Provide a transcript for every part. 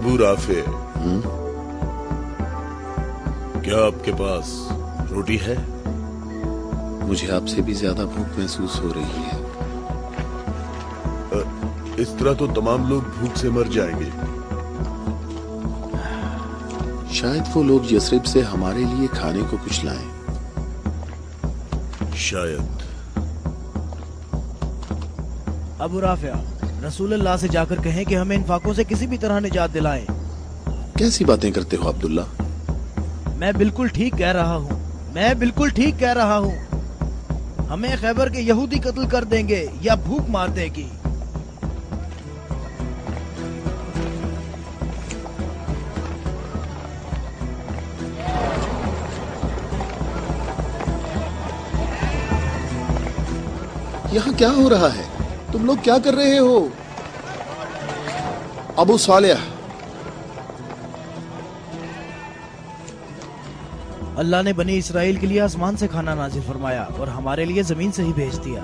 Abu Rafe, क्या आपके पास रोटी है? मुझे आपसे भी ज्यादा भूख महसूस हो रही है। इस तरह तो तमाम लोग भूख से मर जाएंगे। शायद वो लोग यसरिब से हमारे लिए खाने को कुछ लाएं। शायद। अबू राफिया, रसूलुल्लाह से जाकर कहें कि हमें इन फाकों से किसी भी तरह निजात दिलाएं। कैसी बातें करते हो अब्दुल्ला? मैं बिल्कुल ठीक कह रहा हूँ, मैं बिल्कुल ठीक कह रहा हूँ। हमें खैबर के यहूदी कत्ल कर देंगे या भूख मार देगी। यहाँ क्या हो रहा है? तुम लोग क्या कर रहे हो? अबू सालेह, अल्लाह ने बनी इसराइल के लिए आसमान से खाना नाजिल फरमाया और हमारे लिए जमीन से ही भेज दिया।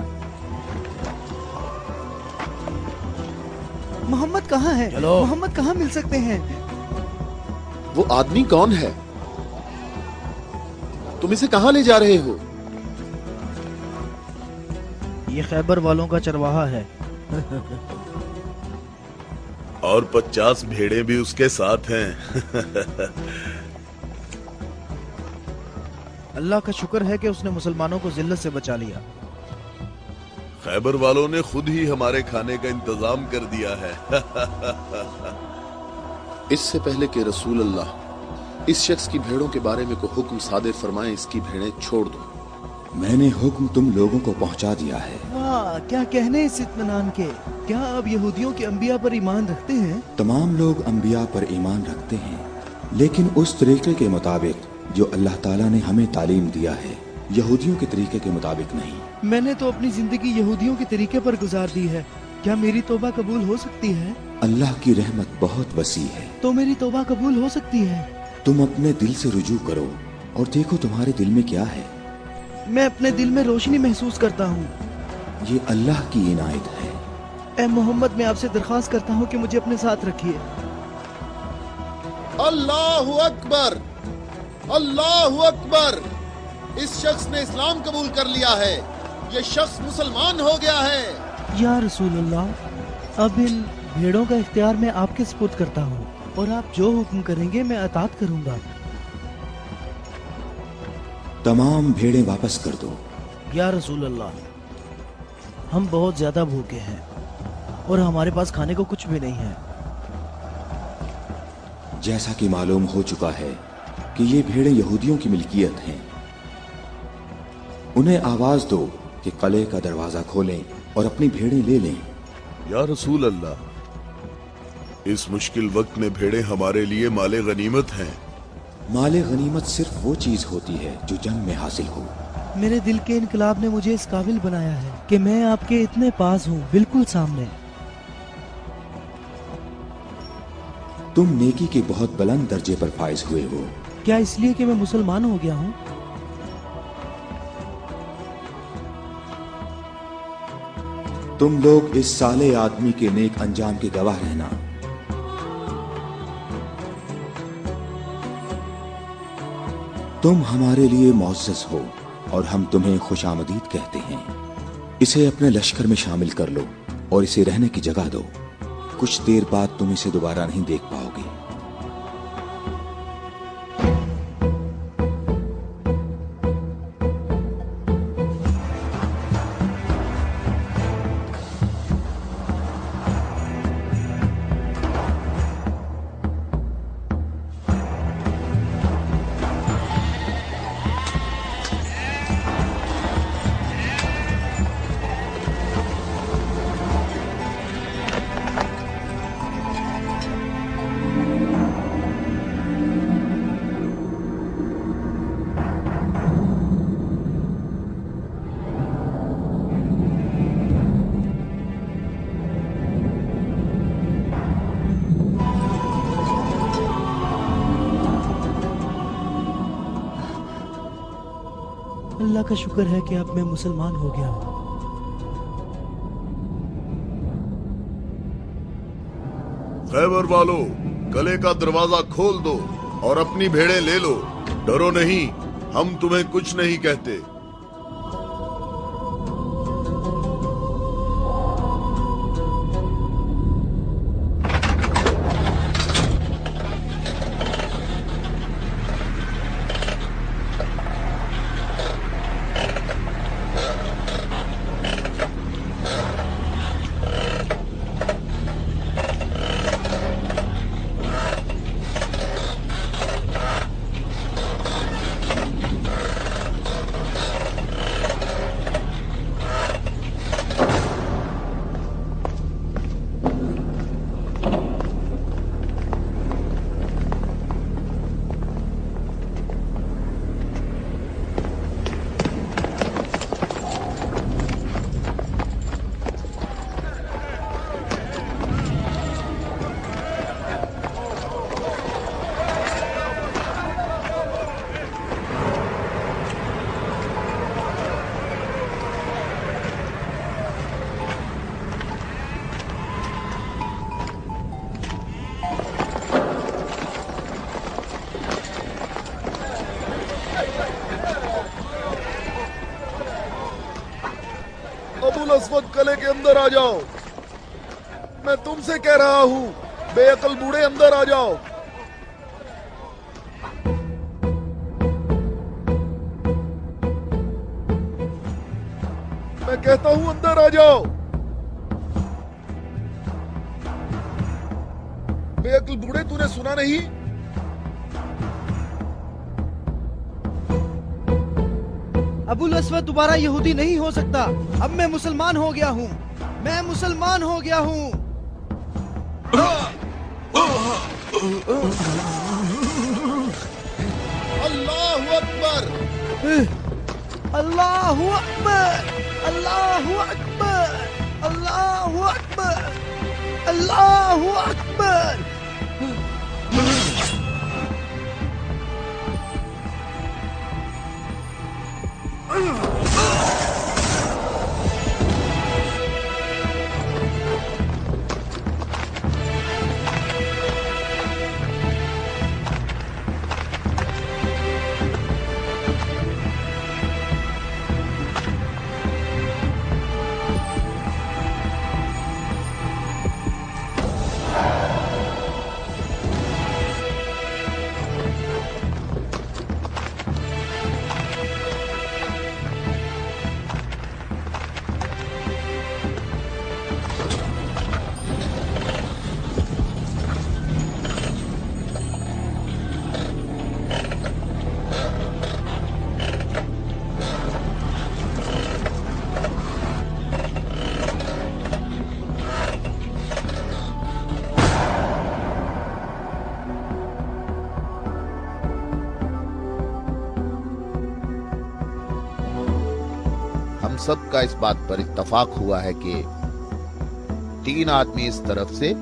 मोहम्मद कहाँ है? चलो। मोहम्मद कहाँ मिल सकते हैं? वो आदमी कौन है? तुम इसे कहाँ ले जा रहे हो? ये खैबर वालों का चरवाहा है। और 50 भेड़ें भी उसके साथ हैं। अल्लाह का शुक्र है कि उसने मुसलमानों को जिल्लत से बचा लिया। खैबर वालों ने खुद ही हमारे खाने का इंतजाम कर दिया है। इससे पहले कि रसूल अल्लाह इस शख्स की भेड़ों के बारे में कोई हुक्म सादिर फरमाए, इसकी भेड़ें छोड़ दो। मैंने हुक्म तुम लोगों को पहुंचा दिया है। वाह, क्या कहने इस इत्मीनान के। क्या आप यहूदियों के अंबिया पर ईमान रखते हैं? तमाम लोग अंबिया पर ईमान रखते हैं, लेकिन उस तरीके के मुताबिक जो अल्लाह ताला ने हमें तालीम दिया है, यहूदियों के तरीके के मुताबिक नहीं। मैंने तो अपनी जिंदगी यहूदियों के तरीके पर गुजार दी है। क्या मेरी तौबा कबूल हो सकती है? अल्लाह की रहमत बहुत वसी है। तो मेरी तौबा कबूल हो सकती है? तुम अपने दिल से रुजू करो और देखो तुम्हारे दिल में क्या है। मैं अपने दिल में रोशनी महसूस करता हूँ। ये अल्लाह की इनायत है। ए मोहम्मद, मैं आपसे दरख्वास्त करता हूँ कि मुझे अपने साथ रखिए। अल्लाहु अकबर, अल्लाहु अकबर। इस शख्स ने इस्लाम कबूल कर लिया है। ये शख्स मुसलमान हो गया है। या रसूलुल्लाह, अब इन भेड़ों का इख्तियार मैं आपके सुपुर्द करता हूँ और आप जो हुक्म करेंगे मैं अतात करूँगा। तमाम भेड़ें वापस कर दो। या रसूल अल्लाह, हम बहुत ज्यादा भूखे हैं और हमारे पास खाने को कुछ भी नहीं है। जैसा कि मालूम हो चुका है कि ये भेड़ें यहूदियों की मिल्कियत हैं, उन्हें आवाज दो कि किले का दरवाजा खोलें और अपनी भेड़ें ले लें। या रसूल अल्लाह, इस मुश्किल वक्त में भेड़ें हमारे लिए माले गनीमत हैं। माले गनीमत सिर्फ वो चीज होती है जो जंग में हासिल हो। मेरे दिल के इनकलाब ने मुझे इस काबिल बनाया है कि मैं आपके इतने पास हूँ, बिल्कुल सामने। तुम नेकी के बहुत बुलंद दर्जे पर फाइज हुए हो। क्या इसलिए कि मैं मुसलमान हो गया हूँ? तुम लोग इस साले आदमी के नेक अंजाम के गवाह रहना। तुम हमारे लिए मुअज़्ज़ज़ हो और हम तुम्हें खुशामदीद कहते हैं। इसे अपने लश्कर में शामिल कर लो और इसे रहने की जगह दो। कुछ देर बाद तुम इसे दोबारा नहीं देख पाओगे। अल्लाह का शुक्र है कि अब मैं मुसलमान हो गया हूँ। खैबर वालों, कले का दरवाजा खोल दो और अपनी भेड़ें ले लो। डरो नहीं, हम तुम्हें कुछ नहीं कहते। अबुल अस्वद, कले के अंदर आ जाओ। मैं तुमसे कह रहा हूं, बेअकल बूढ़े अंदर आ जाओ। मैं कहता हूं अंदर आ जाओ। बेअकल बूढ़े, तूने सुना नहीं? अबुल अस्वद दोबारा यहूदी नहीं हो सकता। अब मैं मुसलमान हो गया हूँ। मैं मुसलमान हो गया हूँ। अल्लाहु अकबर, अल्लाहु अकबर, अल्लाहु अकबर, अल्लाहु अकबर, अल्लाहु अकबर। सबका इस बात पर इत्तफाक हुआ है कि 3 आदमी इस तरफ से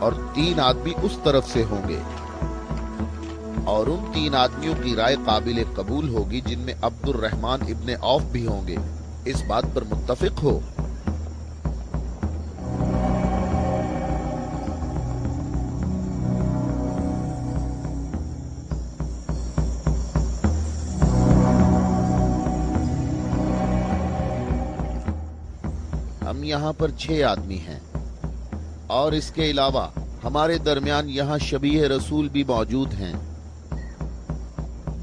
और 3 आदमी उस तरफ से होंगे, और उन 3 आदमियों की राय काबिल कबूल होगी जिनमें अब्दुर्रहमान इब्ने औफ भी होंगे। इस बात पर मुत्तफिक हो। हम यहाँ पर 6 आदमी हैं, और इसके अलावा हमारे दरमियान यहाँ शबीह रसूल भी मौजूद हैं।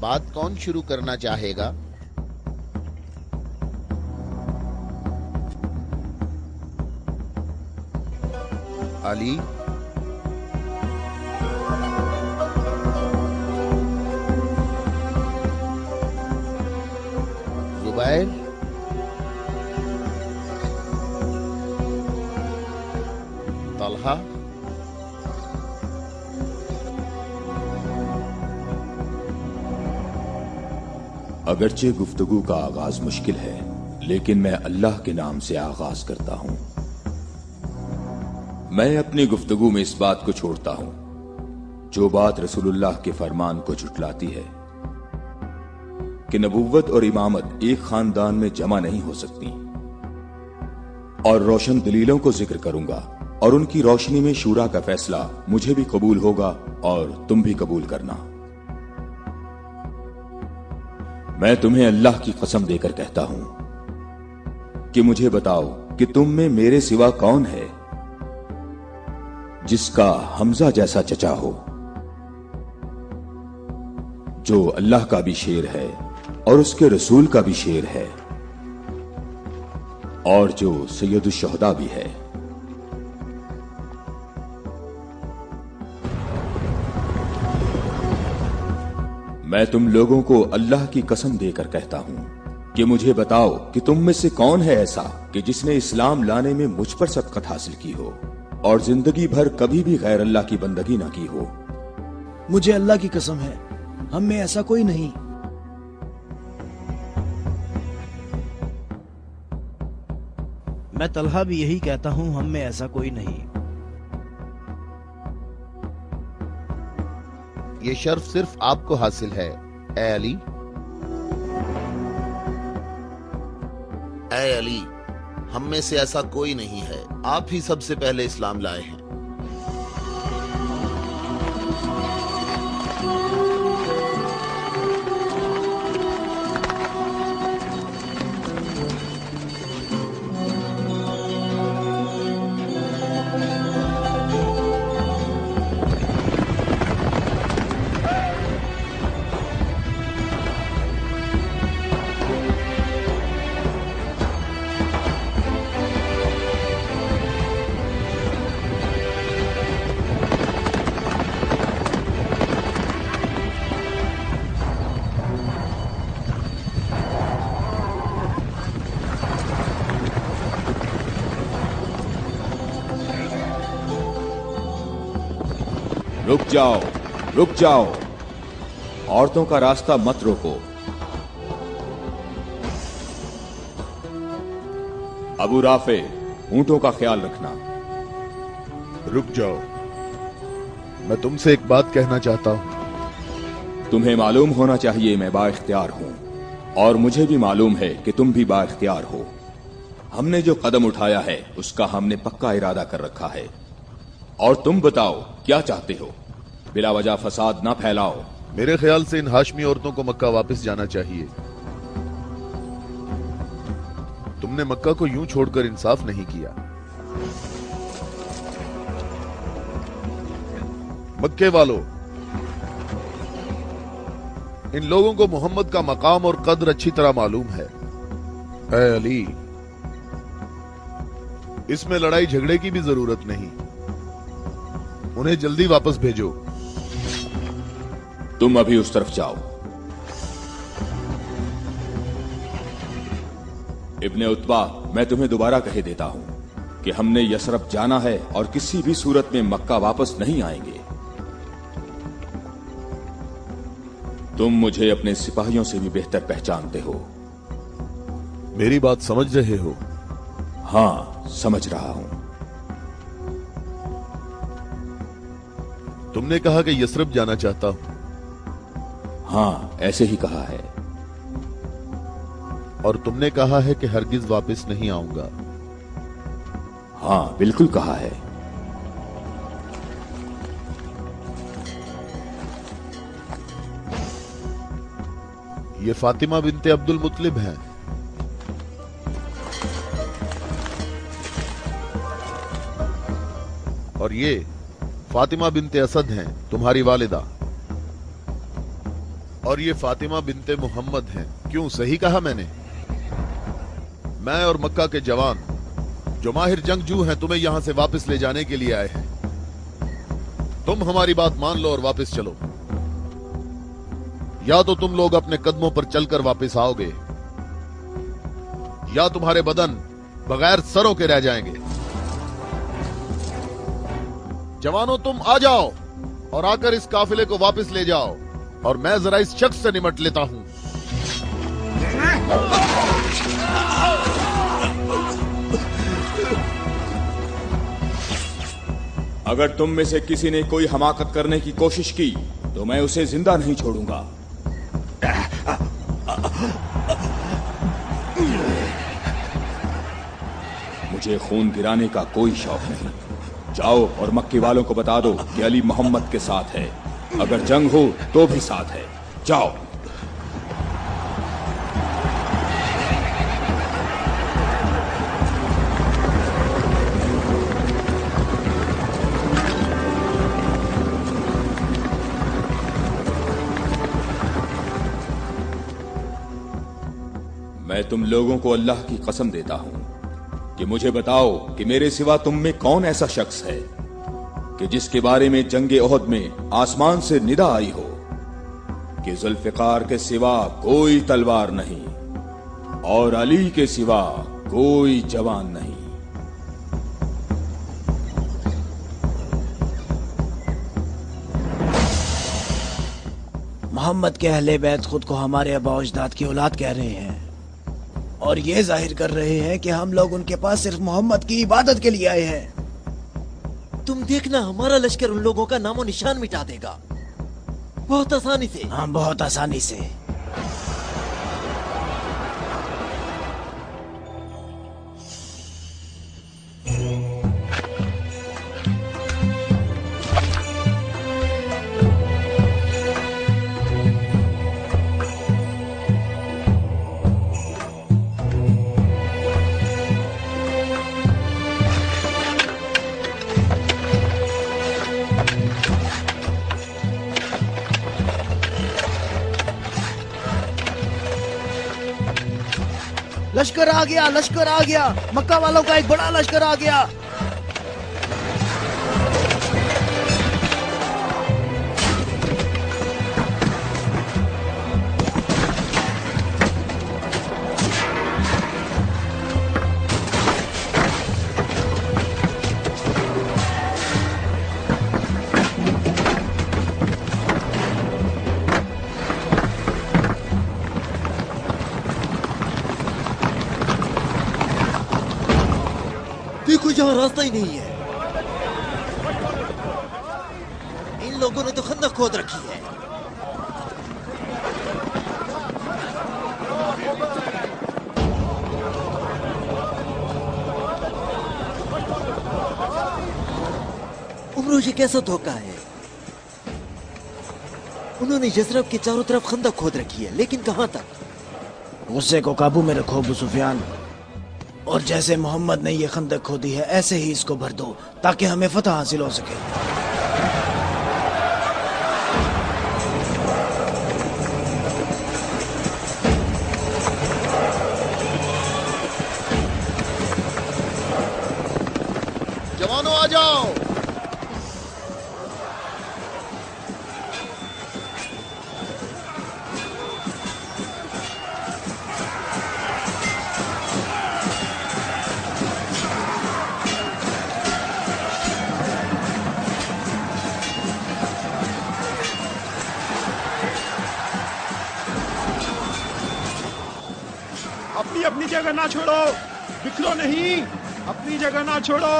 बात कौन शुरू करना चाहेगा? अली, जुबैर, तलहा, अगरचे गुफ्तगू का आगाज मुश्किल है, लेकिन मैं अल्लाह के नाम से आगाज करता हूं। मैं अपनी गुफ्तगू में इस बात को छोड़ता हूं जो बात रसूलुल्लाह के फरमान को झुटलाती है कि नबुव्वत और इमामत एक खानदान में जमा नहीं हो सकती, और रोशन दलीलों को जिक्र करूंगा और उनकी रोशनी में शूरा का फैसला मुझे भी कबूल होगा और तुम भी कबूल करना। मैं तुम्हें अल्लाह की कसम देकर कहता हूं कि मुझे बताओ कि तुम में मेरे सिवा कौन है जिसका हमजा जैसा चचा हो, जो अल्लाह का भी शेर है और उसके रसूल का भी शेर है और जो सैयदुल शुहदा भी है। मैं तुम लोगों को अल्लाह की कसम देकर कहता हूं कि मुझे बताओ कि तुम में से कौन है ऐसा कि जिसने इस्लाम लाने में मुझ पर सबकत हासिल की हो और जिंदगी भर कभी भी गैर अल्लाह की बंदगी ना की हो। मुझे अल्लाह की कसम है, हम में ऐसा कोई नहीं। मैं तलहा भी यही कहता हूं, हम में ऐसा कोई नहीं। ये शर्फ सिर्फ आपको हासिल है ए अली। ऐ अली, हम में से ऐसा कोई नहीं है, आप ही सबसे पहले इस्लाम लाए हैं। रुक जाओ, औरतों का रास्ता मत रोको। अबू राफे, ऊंटों का ख्याल रखना। रुक जाओ, मैं तुमसे एक बात कहना चाहता हूं। तुम्हें मालूम होना चाहिए मैं बाइख्तियार हूं और मुझे भी मालूम है कि तुम भी बाइख्तियार हो। हमने जो कदम उठाया है उसका हमने पक्का इरादा कर रखा है। और तुम बताओ क्या चाहते हो? बिला वजह फसाद ना फैलाओ। मेरे ख्याल से इन हाशमी औरतों को मक्का वापस जाना चाहिए। तुमने मक्का को यूं छोड़कर इंसाफ नहीं किया। मक्के वालों, इन लोगों को मोहम्मद का मकाम और कद्र अच्छी तरह मालूम है। ऐ अली, इसमें लड़ाई झगड़े की भी जरूरत नहीं। उन्हें जल्दी वापस भेजो। तुम अभी उस तरफ जाओ। इब्ने उतबा, मैं तुम्हें दोबारा कह देता हूं कि हमने यसरब जाना है और किसी भी सूरत में मक्का वापस नहीं आएंगे। तुम मुझे अपने सिपाहियों से भी बेहतर पहचानते हो। मेरी बात समझ रहे हो? हां, समझ रहा हूं। तुमने कहा कि यसरब जाना चाहता हूं। हां, ऐसे ही कहा है। और तुमने कहा है कि हरगिज वापस नहीं आऊंगा। हां, बिल्कुल कहा है। ये फातिमा बिनते अब्दुल मुत्तलिब हैं। और ये फातिमा बिनते असद हैं, तुम्हारी वालिदा। और ये फातिमा बिनते मोहम्मद हैं। क्यों, सही कहा मैंने? मैं और मक्का के जवान जो माहिर जंगजू हैं तुम्हें यहां से वापस ले जाने के लिए आए हैं। तुम हमारी बात मान लो और वापस चलो। या तो तुम लोग अपने कदमों पर चलकर वापस आओगे या तुम्हारे बदन बगैर सरों के रह जाएंगे। जवानों, तुम आ जाओ और आकर इस काफिले को वापस ले जाओ और मैं जरा इस शख्स से निमट लेता हूं। अगर तुम में से किसी ने कोई हमाकत करने की कोशिश की तो मैं उसे जिंदा नहीं छोड़ूंगा। मुझे खून गिराने का कोई शौक नहीं। जाओ और मक्के वालों को बता दो कि अली मोहम्मद के साथ है, अगर जंग हो तो भी साथ है। जाओ। मैं तुम लोगों को अल्लाह की कसम देता हूं कि मुझे बताओ कि मेरे सिवा तुम में कौन ऐसा शख्स है कि जिसके बारे में जंगे ओहद में आसमान से निदा आई हो कि जुल्फिकार के सिवा कोई तलवार नहीं और अली के सिवा कोई जवान नहीं। मोहम्मद के अहले बैत खुद को हमारे आबा अजदाद की औलाद कह रहे हैं और ये जाहिर कर रहे हैं कि हम लोग उनके पास सिर्फ मोहम्मद की इबादत के लिए आए हैं। तुम देखना, हमारा लश्कर उन लोगों का नामो निशान मिटा देगा, बहुत आसानी से। हाँ, बहुत आसानी से। लश्कर आ गया, लश्कर आ गया, मक्का वालों का एक बड़ा लश्कर आ गया। देखो, यहाँ रास्ता ही नहीं है। इन लोगों ने तो खंदक खोद रखी है। उमरो, ये कैसा धोखा है? उन्होंने यसरब के चारों तरफ खंदक खोद रखी है, लेकिन कहां तक? गुस्से को काबू में रखो अबू सुफियान, और जैसे मोहम्मद ने ये खंदक खोदी है ऐसे ही इसको भर दो ताकि हमें फतह हासिल हो सके। जवानों आ जाओ। अपनी जगह ना छोड़ो, बिखरो नहीं, अपनी जगह ना छोड़ो।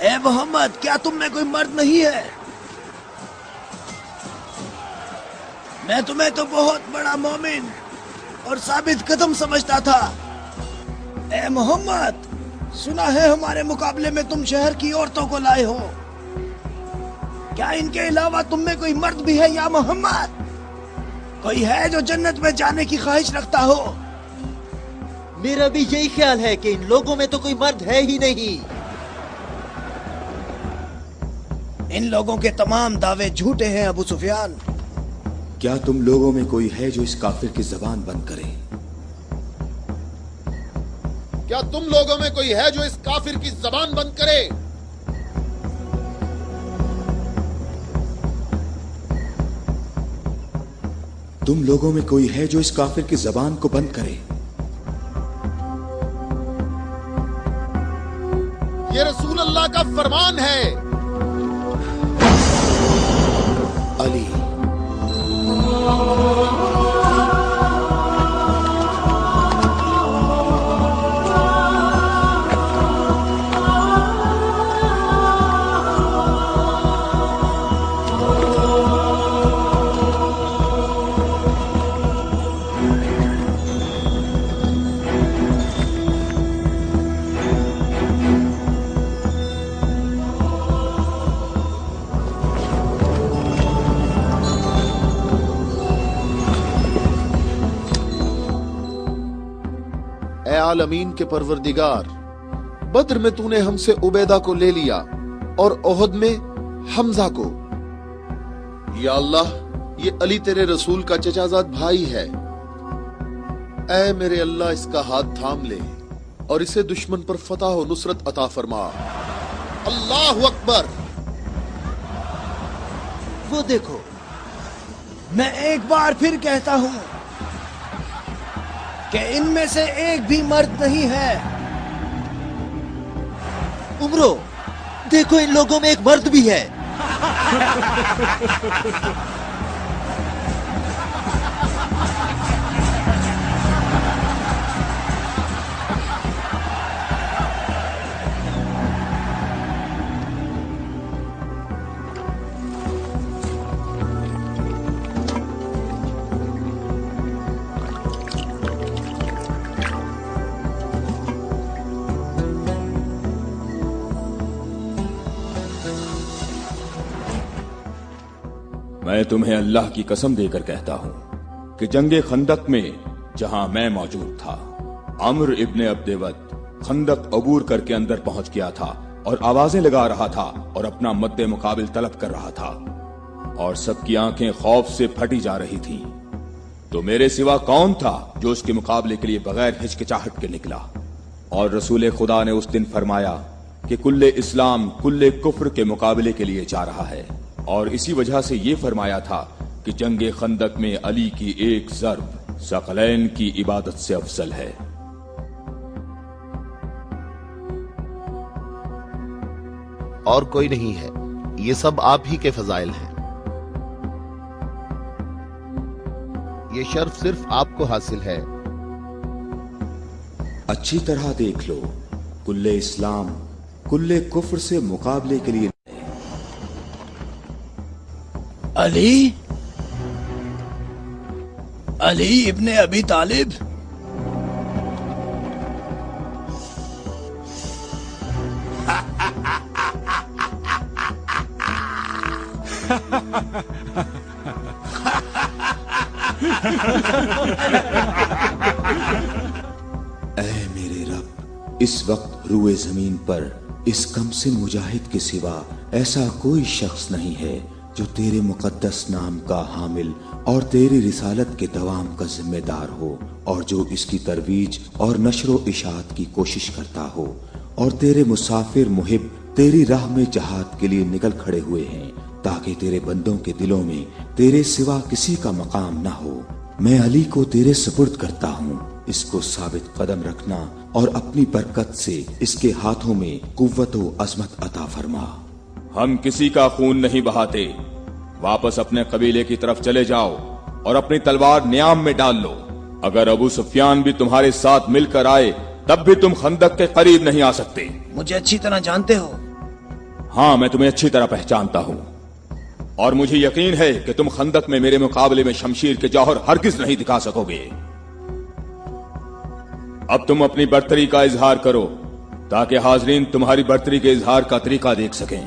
ए मोहम्मद, क्या तुम में कोई मर्द नहीं है? मैं तुम्हें तो बहुत बड़ा मोमिन और साबित कदम समझता था। ए मोहम्मद, सुना है हमारे मुकाबले में तुम शहर की औरतों को लाए हो। क्या इनके अलावा तुम में कोई मर्द भी है या मोहम्मद? कोई है जो जन्नत में जाने की ख्वाहिश रखता हो? मेरा भी यही ख्याल है कि इन लोगों में तो कोई मर्द है ही नहीं। इन लोगों के तमाम दावे झूठे हैं अबू सुफियान। क्या तुम लोगों में कोई है जो इस काफिर की जबान बंद करे? क्या तुम लोगों में कोई है जो इस काफिर की जबान बंद करे? तुम लोगों में कोई है जो इस काफिर की जबान को बंद करे? ये रसूल अल्लाह का फरमान है। अली आलमीन के परवरदिगार, बद्र में तूने हमसे उबैदा को ले लिया और ओहद में हमजा को। या अल्लाह, ये अली तेरे रसूल का चचाजाद भाई है। ऐ मेरे अल्लाह, इसका हाथ थाम ले और इसे दुश्मन पर फतह और नुसरत अता फरमा। अल्लाहु अकबर। वो देखो, मैं एक बार फिर कहता हूं कि इनमें से एक भी मर्द नहीं है। उमरो, देखो इन लोगों में एक मर्द भी है। मैं तुम्हें अल्लाह की कसम देकर कहता हूं कि जंगे खंदक में जहां मैं मौजूद था, अम्र इब्ने अब्देवत खंदक अबूर करके अंदर पहुंच गया था और आवाजें लगा रहा था और अपना मद्दे मुकाबिल तलब कर रहा था और सबकी आंखें खौफ से फटी जा रही थी। तो मेरे सिवा कौन था जो उसके मुकाबले के लिए बगैर हिचकिचाहट के निकला? और रसूल खुदा ने उस दिन फरमाया कि कुल्ले इस्लाम कुल्ले कुफ्र के मुकाबले के लिए जा रहा है, और इसी वजह से ये फरमाया था कि जंगे खंदक में अली की एक ज़र्ब सकलैन की इबादत से अफजल है। और कोई नहीं है, ये सब आप ही के फजाइल हैं। ये शर्फ सिर्फ आपको हासिल है। अच्छी तरह देख लो, कुल्ले इस्लाम कुल्ले कुफ्र से मुकाबले के लिए अली, अली इब्ने अबी तालिब। ऐ मेरे रब, इस वक्त रुए जमीन पर इस कमसिन मुजाहिद के सिवा ऐसा कोई शख्स नहीं है जो तेरे मुकद्दस नाम का हामिल और तेरी रिसालत के दवाम का जिम्मेदार हो, और जो इसकी तरवीज और नशरो इशात की कोशिश करता हो, और तेरे मुसाफिर मुहिब तेरी राह में जहाद के लिए निकल खड़े हुए हैं ताकि तेरे बंदों के दिलों में तेरे सिवा किसी का मकाम ना हो। मैं अली को तेरे सुपुर्द करता हूँ, इसको साबित कदम रखना और अपनी बरकत से इसके हाथों में कुव्वत व अजमत अता फरमा। हम किसी का खून नहीं बहाते, वापस अपने कबीले की तरफ चले जाओ और अपनी तलवार न्याम में डाल लो। अगर अबू सुफियान भी तुम्हारे साथ मिलकर आए तब भी तुम खंदक के करीब नहीं आ सकते। मुझे अच्छी तरह जानते हो? हाँ, मैं तुम्हें अच्छी तरह पहचानता हूँ और मुझे यकीन है कि तुम खंदक में मेरे मुकाबले में शमशीर के जौहर हरगिज नहीं दिखा सकोगे। अब तुम अपनी बर्तरी का इजहार करो ताकि हाजरीन तुम्हारी बर्तरी के इजहार का तरीका देख सकें।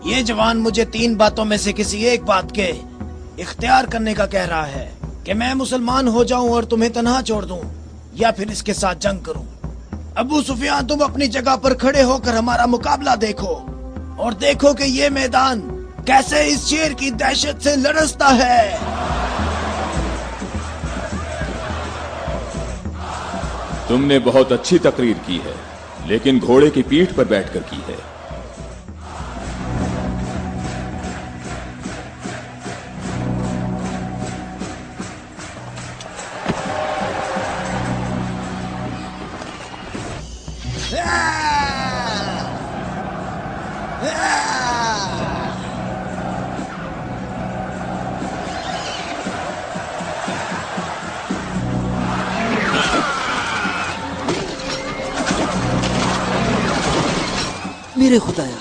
ये जवान मुझे 3 बातों में से किसी एक बात के इख्तियार करने का कह रहा है कि मैं मुसलमान हो जाऊं और तुम्हें तन्हा छोड़ दूं, या फिर इसके साथ जंग करूं। अबू सुफियान, तुम अपनी जगह पर खड़े होकर हमारा मुकाबला देखो और देखो कि ये मैदान कैसे इस शेर की दहशत से लरसता है। तुमने बहुत अच्छी तकरीर की है, लेकिन घोड़े की पीठ पर बैठकर की है। मेरे खुदाया,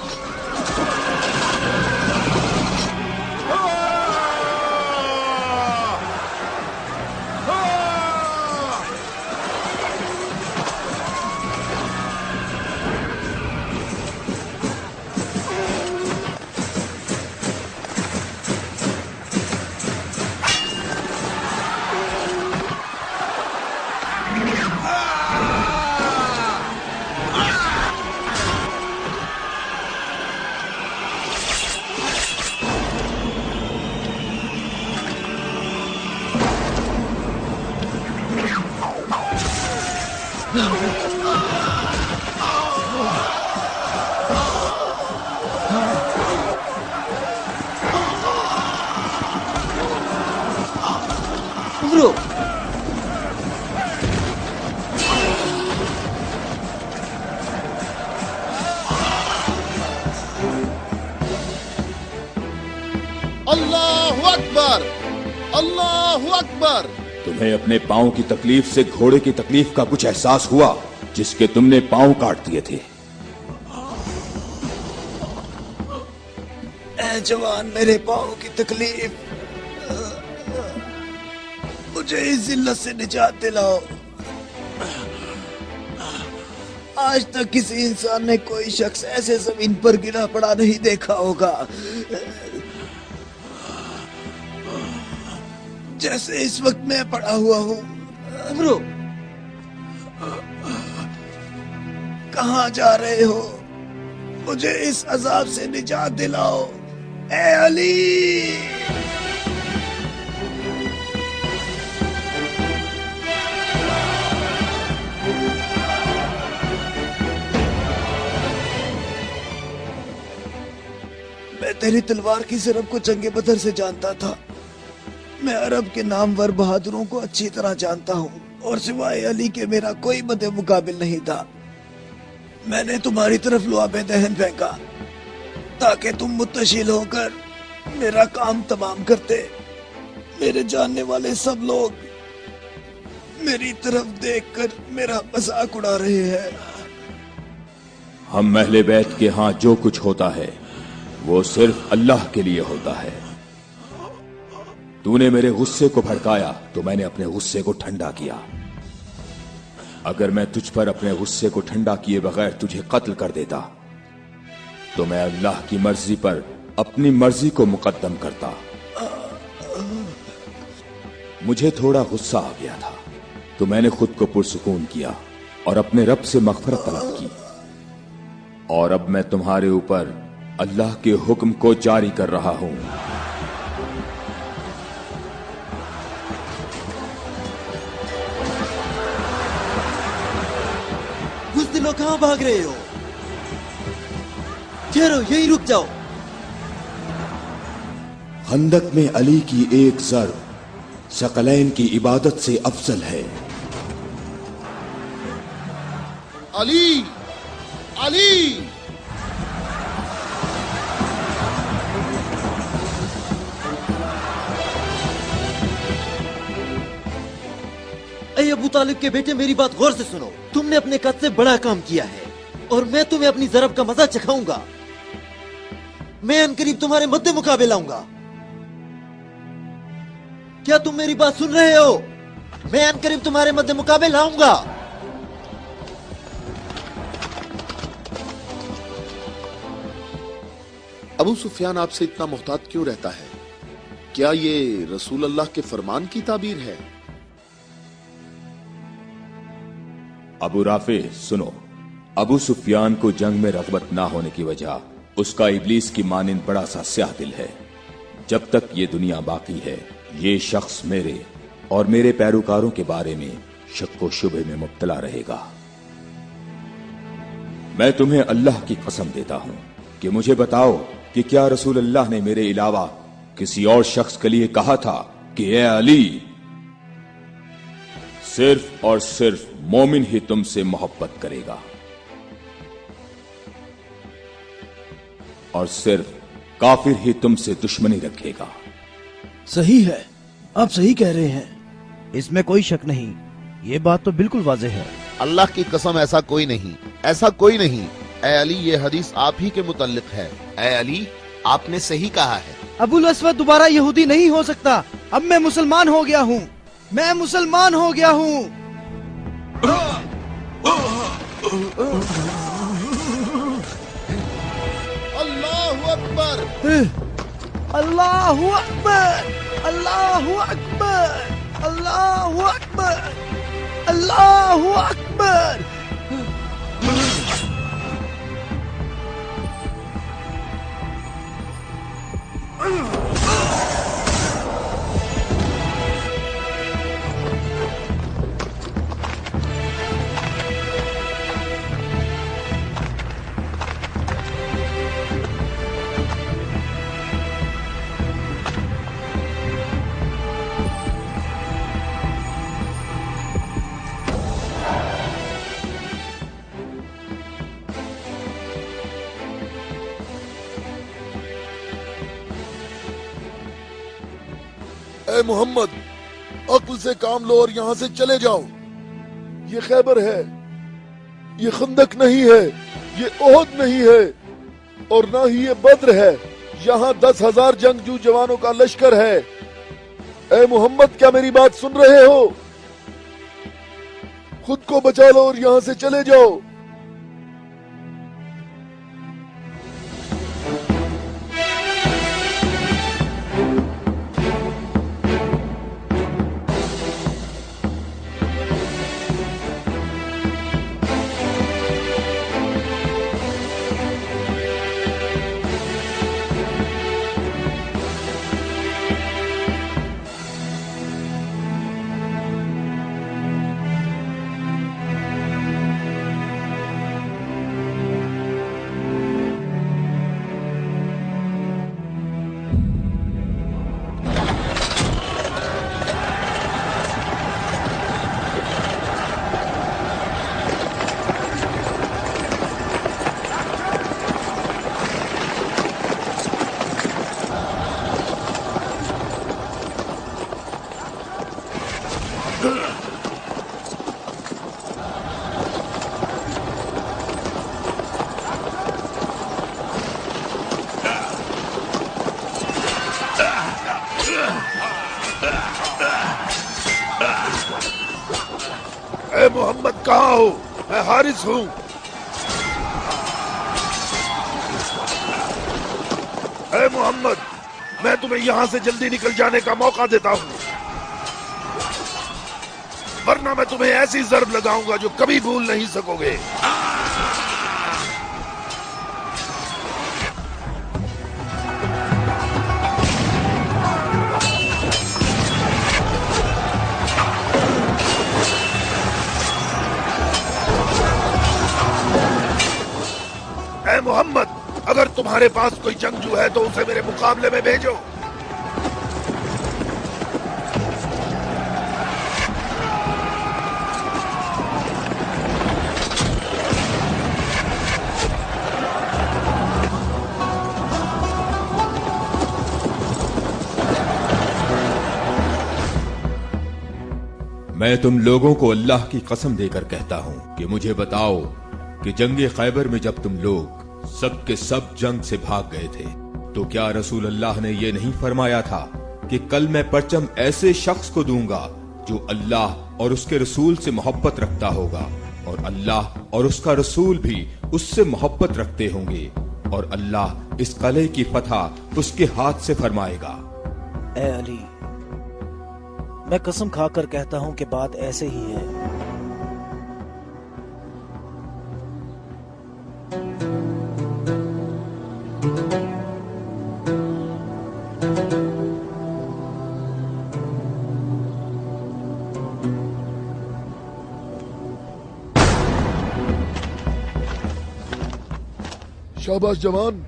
अल्लाहु अकबर, अल्लाहु अकबर। तुम्हें अपने पांव की तकलीफ से घोड़े की तकलीफ का कुछ एहसास हुआ जिसके तुमने पांव काट दिए थे? ए जवान, मेरे पाँव की तकलीफ, मुझे इस जिल्लत से निजात दिलाओ। आज तक किसी इंसान ने कोई शख्स ऐसे जमीन पर गिरा पड़ा नहीं देखा होगा जैसे इस वक्त मैं पड़ा हुआ हूँ। अमरो, कहाँ जा रहे हो? मुझे इस अजाब से निजात दिलाओ, ए अली। मैं तेरी तलवार की ज़रब को जंगे बदर से जानता था। मैं अरब के नामवर बहादुरों को अच्छी तरह जानता हूँ और सिवाय अली के मेरा कोई मदे मुकाबिल नहीं था। मैंने तुम्हारी तरफ लुआबे दहन फेंका ताकि तुम मुत्तशिल होकर मेरा काम तमाम करते। मेरे जानने वाले सब लोग मेरी तरफ देखकर मेरा मजाक उड़ा रहे हैं। हम अहले बैत के यहाँ जो कुछ होता है वो सिर्फ अल्लाह के लिए होता है। तूने मेरे गुस्से को भड़काया तो मैंने अपने गुस्से को ठंडा किया। अगर मैं तुझ पर अपने गुस्से को ठंडा किए बगैर तुझे कत्ल कर देता तो मैं अल्लाह की मर्जी पर अपनी मर्जी को मुकद्दम करता। मुझे थोड़ा गुस्सा आ गया था तो मैंने खुद को पुरसुकून किया और अपने रब से मग़फ़िरत तलब की। और अब मैं तुम्हारे ऊपर अल्लाह के हुक्म को जारी कर रहा हूं। बुज़दिलों, कहां भाग रहे हो? ठहरो, यहीं रुक जाओ। खंदक में अली की एक ज़र्ब सकलैन की इबादत से अफजल है। अली, अली। ऐ अबू तालिब के बेटे, मेरी बात गौर से सुनो। तुमने अपने कद से बड़ा काम किया है और मैं तुम्हें अपनी ज़रब का मजा चखाऊंगा। मैं अनकरीब तुम्हारे मद्दे मुकाबले आऊंगा। क्या तुम मेरी बात सुन रहे हो? मैं अनकरीब तुम्हारे मद्दे मुकाबले लाऊंगा। अबू सुफियान आपसे इतना मोहतात क्यों रहता है? क्या ये रसूल अल्लाह के फरमान की ताबीर है? अबू राफे सुनो, अबू सुफियान को जंग में रग़बत ना होने की वजह उसका इब्लीस की मानिंद बड़ा सा स्याह दिल है। जब तक ये दुनिया बाकी है ये शख्स मेरे और मेरे पैरोकारों के बारे में शक व शुबे में मुब्तला रहेगा। मैं तुम्हें अल्लाह की कसम देता हूं कि मुझे बताओ कि क्या रसूल अल्लाह ने मेरे अलावा किसी और शख्स के लिए कहा था कि ए अली, सिर्फ और सिर्फ मोमिन ही तुमसे मोहब्बत करेगा और सिर्फ काफिर ही तुमसे दुश्मनी रखेगा। सही है, आप सही कह रहे हैं, इसमें कोई शक नहीं। ये बात तो बिल्कुल वाज़ेह है। अल्लाह की कसम, ऐसा कोई नहीं, ऐसा कोई नहीं। ए अली, ये हदीस आप ही के मुतल्लिक है। ए अली, आपने सही कहा है। अबुल अस्वद दोबारा यहूदी नहीं हो सकता। अब मैं मुसलमान हो गया हूँ, मैं मुसलमान हो गया हूँ। अल्लाहु अकबर, अल्लाहु अकबर, अल्लाहु अकबर, अल्लाहु अकबर, अल्लाहु अकबर। اے محمد عقل سے کام لو اور یہاں سے چلے جاؤ. یہ خیبر ہے, یہ خندق نہیں ہے, یہ احد نہیں ہے, اور نہ ہی یہ بدر ہے. یہاں 10,000 جنگجو جوانوں کا لشکر ہے. اے محمد کیا میری بات سن رہے ہو؟ خود کو بچا لو اور یہاں سے چلے جاؤ. اے محمد کہاں ہو؟ میں حارث ہوں. اے محمد میں تمہیں یہاں سے جلدی نکل جانے کا موقع دیتا ہوں, ورنہ میں تمہیں ایسی ضرب لگاؤں گا جو کبھی بھول نہیں سکو گے. اے محمد اگر تمہارے پاس کوئی جنگجو ہے تو اسے میرے مقابلے میں بھیجو. میں تم لوگوں کو اللہ کی قسم دے کر کہتا ہوں کہ مجھے بتاؤ کہ جنگ خیبر میں جب تم لوگ سب کے سب جنگ سے بھاگ گئے تھے تو کیا رسول اللہ نے یہ نہیں فرمایا تھا کہ کل میں پرچم ایسے شخص کو دوں گا جو اللہ اور اس کے رسول سے محبت رکھتا ہوگا, اور اللہ اور اس کا رسول بھی اس سے محبت رکھتے ہوں گے, اور اللہ اس قلعے کی فتح اس کے ہاتھ سے فرمائے گا. اے علی میں قسم کھا کر کہتا ہوں کہ بات ایسے ہی ہے. شاباش جوان.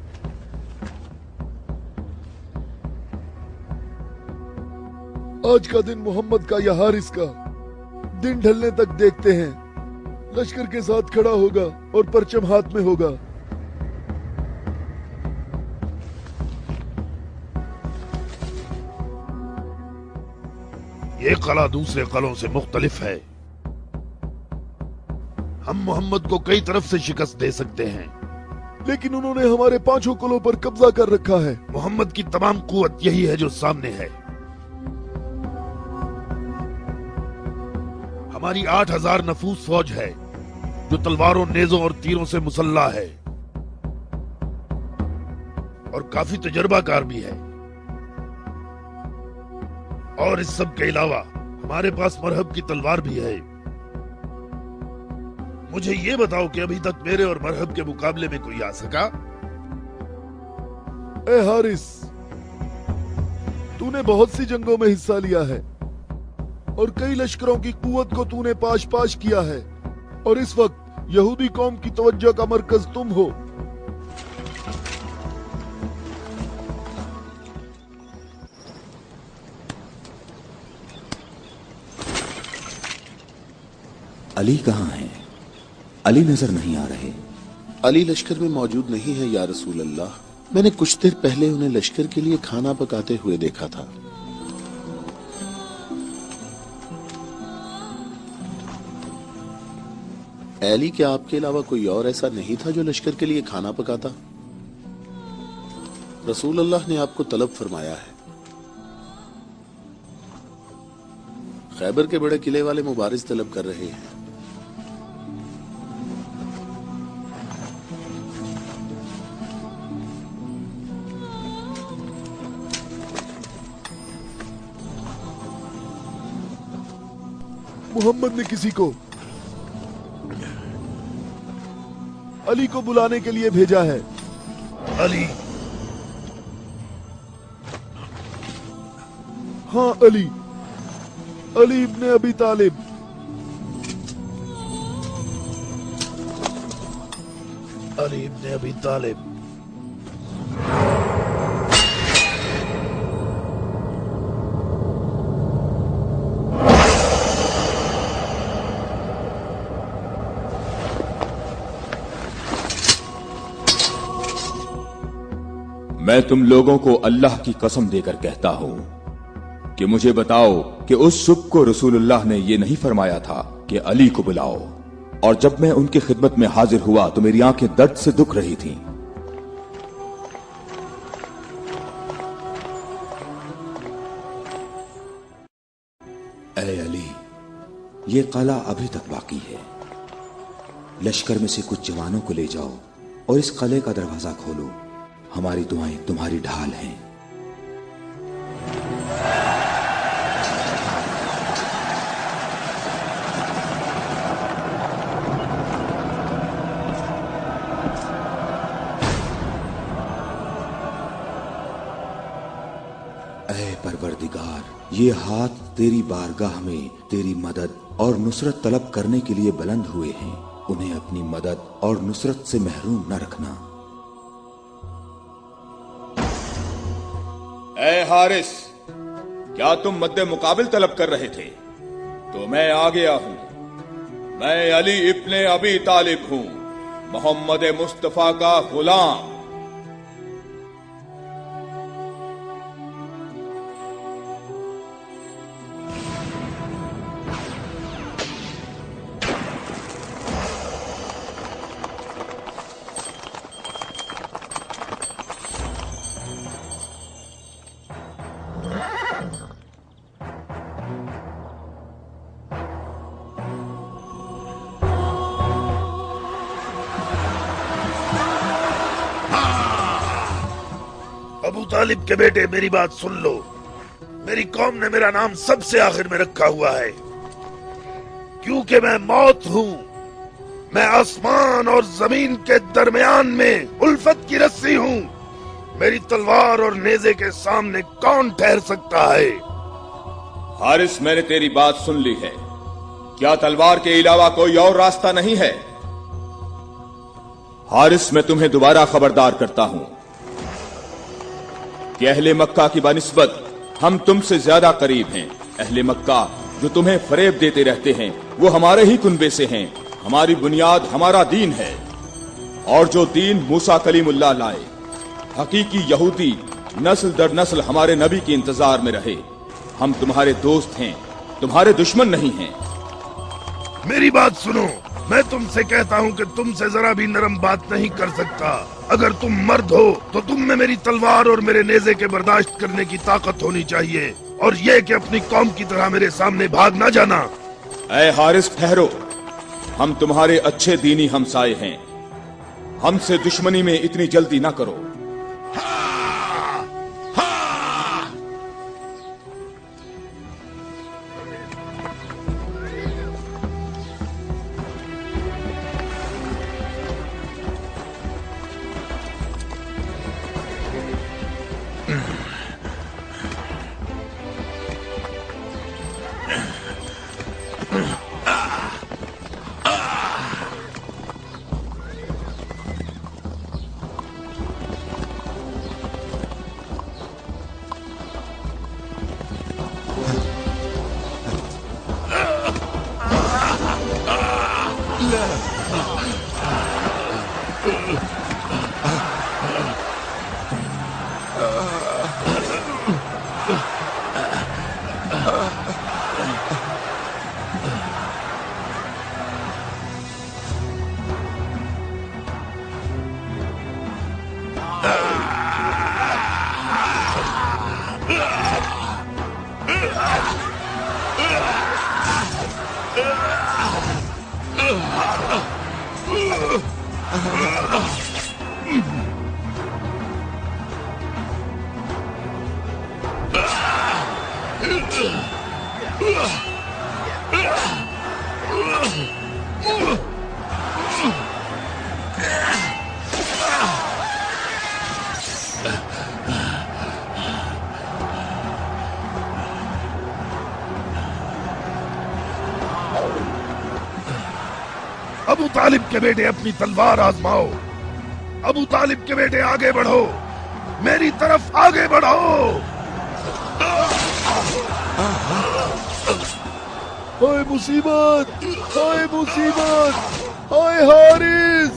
آج کا دن محمد کا یا حارث کا دن ڈھلنے تک دیکھتے ہیں. لشکر کے ساتھ کھڑا ہوگا اور پرچم ہاتھ میں ہوگا. یہ قلعہ دوسرے قلعوں سے مختلف ہے. ہم محمد کو کئی طرف سے شکست دے سکتے ہیں, لیکن انہوں نے ہمارے 5 قلعوں پر قبضہ کر رکھا ہے. محمد کی تمام قوت یہی ہے جو سامنے ہے. ہماری 8,000 نفوس فوج ہے جو تلواروں, نیزوں اور تیروں سے مسلح ہے, اور کافی تجربہ کار بھی ہے. اور اس سب کے علاوہ ہمارے پاس مرہب کی تلوار بھی ہے. مجھے یہ بتاؤ کہ ابھی تک میرے اور مرہب کے مقابلے میں کوئی آ سکا؟ اے حارث تو نے بہت سی جنگوں میں حصہ لیا ہے اور کئی لشکروں کی قوت کو تو نے پاش کیا ہے, اور اس وقت یہودی قوم کی توجہ کا مرکز تم ہو. علی کہاں ہیں؟ علی نظر نہیں آ رہے. علی لشکر میں موجود نہیں ہے یا رسول اللہ. میں نے کچھ دیر پہلے انہیں لشکر کے لیے کھانا پکاتے ہوئے دیکھا تھا. علی کیا آپ کے علاوہ کوئی اور ایسا نہیں تھا جو لشکر کے لیے کھانا پکاتا؟ رسول اللہ نے آپ کو طلب فرمایا ہے. خیبر کے بڑے قلعے والے مبارز طلب کر رہے ہیں. محمد نے کسی کو علی کو بلانے کے لیے بھیجا ہے. علی؟ ہاں علی ابن ابی طالب. علی ابن ابی طالب. میں تم لوگوں کو اللہ کی قسم دے کر کہتا ہوں کہ مجھے بتاؤ کہ اس صبح کو رسول اللہ نے یہ نہیں فرمایا تھا کہ علی کو بلاؤ، اور جب میں ان کی خدمت میں حاضر ہوا تو میری آنکھیں درد سے دکھ رہی تھیں. اے علی، یہ قلعہ ابھی تک باقی ہے. لشکر میں سے کچھ جوانوں کو لے جاؤ اور اس قلعے کا دروازہ کھولو. ہماری دعائیں تمہاری ڈھال ہیں. اے پروردگار، یہ ہاتھ تیری بارگاہ میں تیری مدد اور نصرت طلب کرنے کے لیے بلند ہوئے ہیں. انہیں اپنی مدد اور نصرت سے محروم نہ رکھنا. اے حارث، کیا تم مد مقابل طلب کر رہے تھے؟ تو میں آ گیا ہوں. میں علی ابن ابی طالب ہوں، محمد مصطفیٰ کا غلام. ابو طالب کے بیٹے، میری بات سن لو. میری قوم نے میرا نام سب سے آخر میں رکھا ہوا ہے کیونکہ میں موت ہوں. میں آسمان اور زمین کے درمیان میں الفت کی رسی ہوں. میری تلوار اور نیزے کے سامنے کون ٹھہر سکتا ہے؟ حارث، میں نے تیری بات سن لی ہے. کیا تلوار کے علاوہ کوئی اور راستہ نہیں ہے؟ حارث، میں تمہیں دوبارہ خبردار کرتا ہوں کہ اہل مکہ کی بنسبت ہم تم سے زیادہ قریب ہیں. اہل مکہ جو تمہیں فریب دیتے رہتے ہیں وہ ہمارے ہی کنبے سے ہیں. ہماری بنیاد ہمارا دین ہے، اور جو دین موسیٰ کلیم اللہ لائے، حقیقی یہودی نسل در نسل ہمارے نبی کے انتظار میں رہے. ہم تمہارے دوست ہیں، تمہارے دشمن نہیں ہیں. میری بات سنو، میں تم سے کہتا ہوں کہ تم سے ذرا بھی نرم بات نہیں کر سکتا. اگر تم مرد ہو تو تم میں میری تلوار اور میرے نیزے کے برداشت کرنے کی طاقت ہونی چاہیے، اور یہ کہ اپنی قوم کی طرح میرے سامنے بھاگ نہ جانا. اے حارث، ٹھہرو. ہم تمہارے اچھے دینی ہمسائے ہیں. ہم سے دشمنی میں اتنی جلدی نہ کرو. अबू तालिब के बेटे अपनी तलवार आजमाओ। अबू तालिब के बेटे आगे बढ़ो, मेरी तरफ आगे बढ़ो। हाय मुसीबत, हाय मुसीबत, हाय हारिस।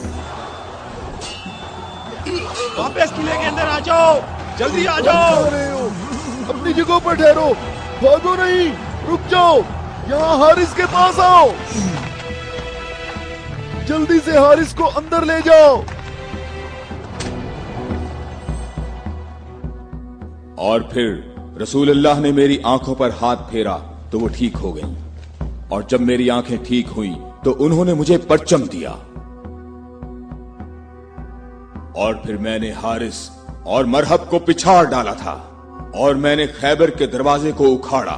वापस किले के अंदर आ जाओ, जल्दी आ जाओ। अपनी जगह पर ठहरो, भागो नहीं, रुक जाओ। यहाँ हारिस के पास आओ, जल्दी से हारिस को अंदर ले जाओ। और फिर रसूलुल्लाह ने मेरी आंखों पर हाथ फेरा तो वो ठीक हो गई, और जब मेरी आंखें ठीक हुई तो उन्होंने मुझे परचम दिया। और फिर मैंने हारिस और मरहब को पिछाड़ डाला था, और मैंने खैबर के दरवाजे को उखाड़ा,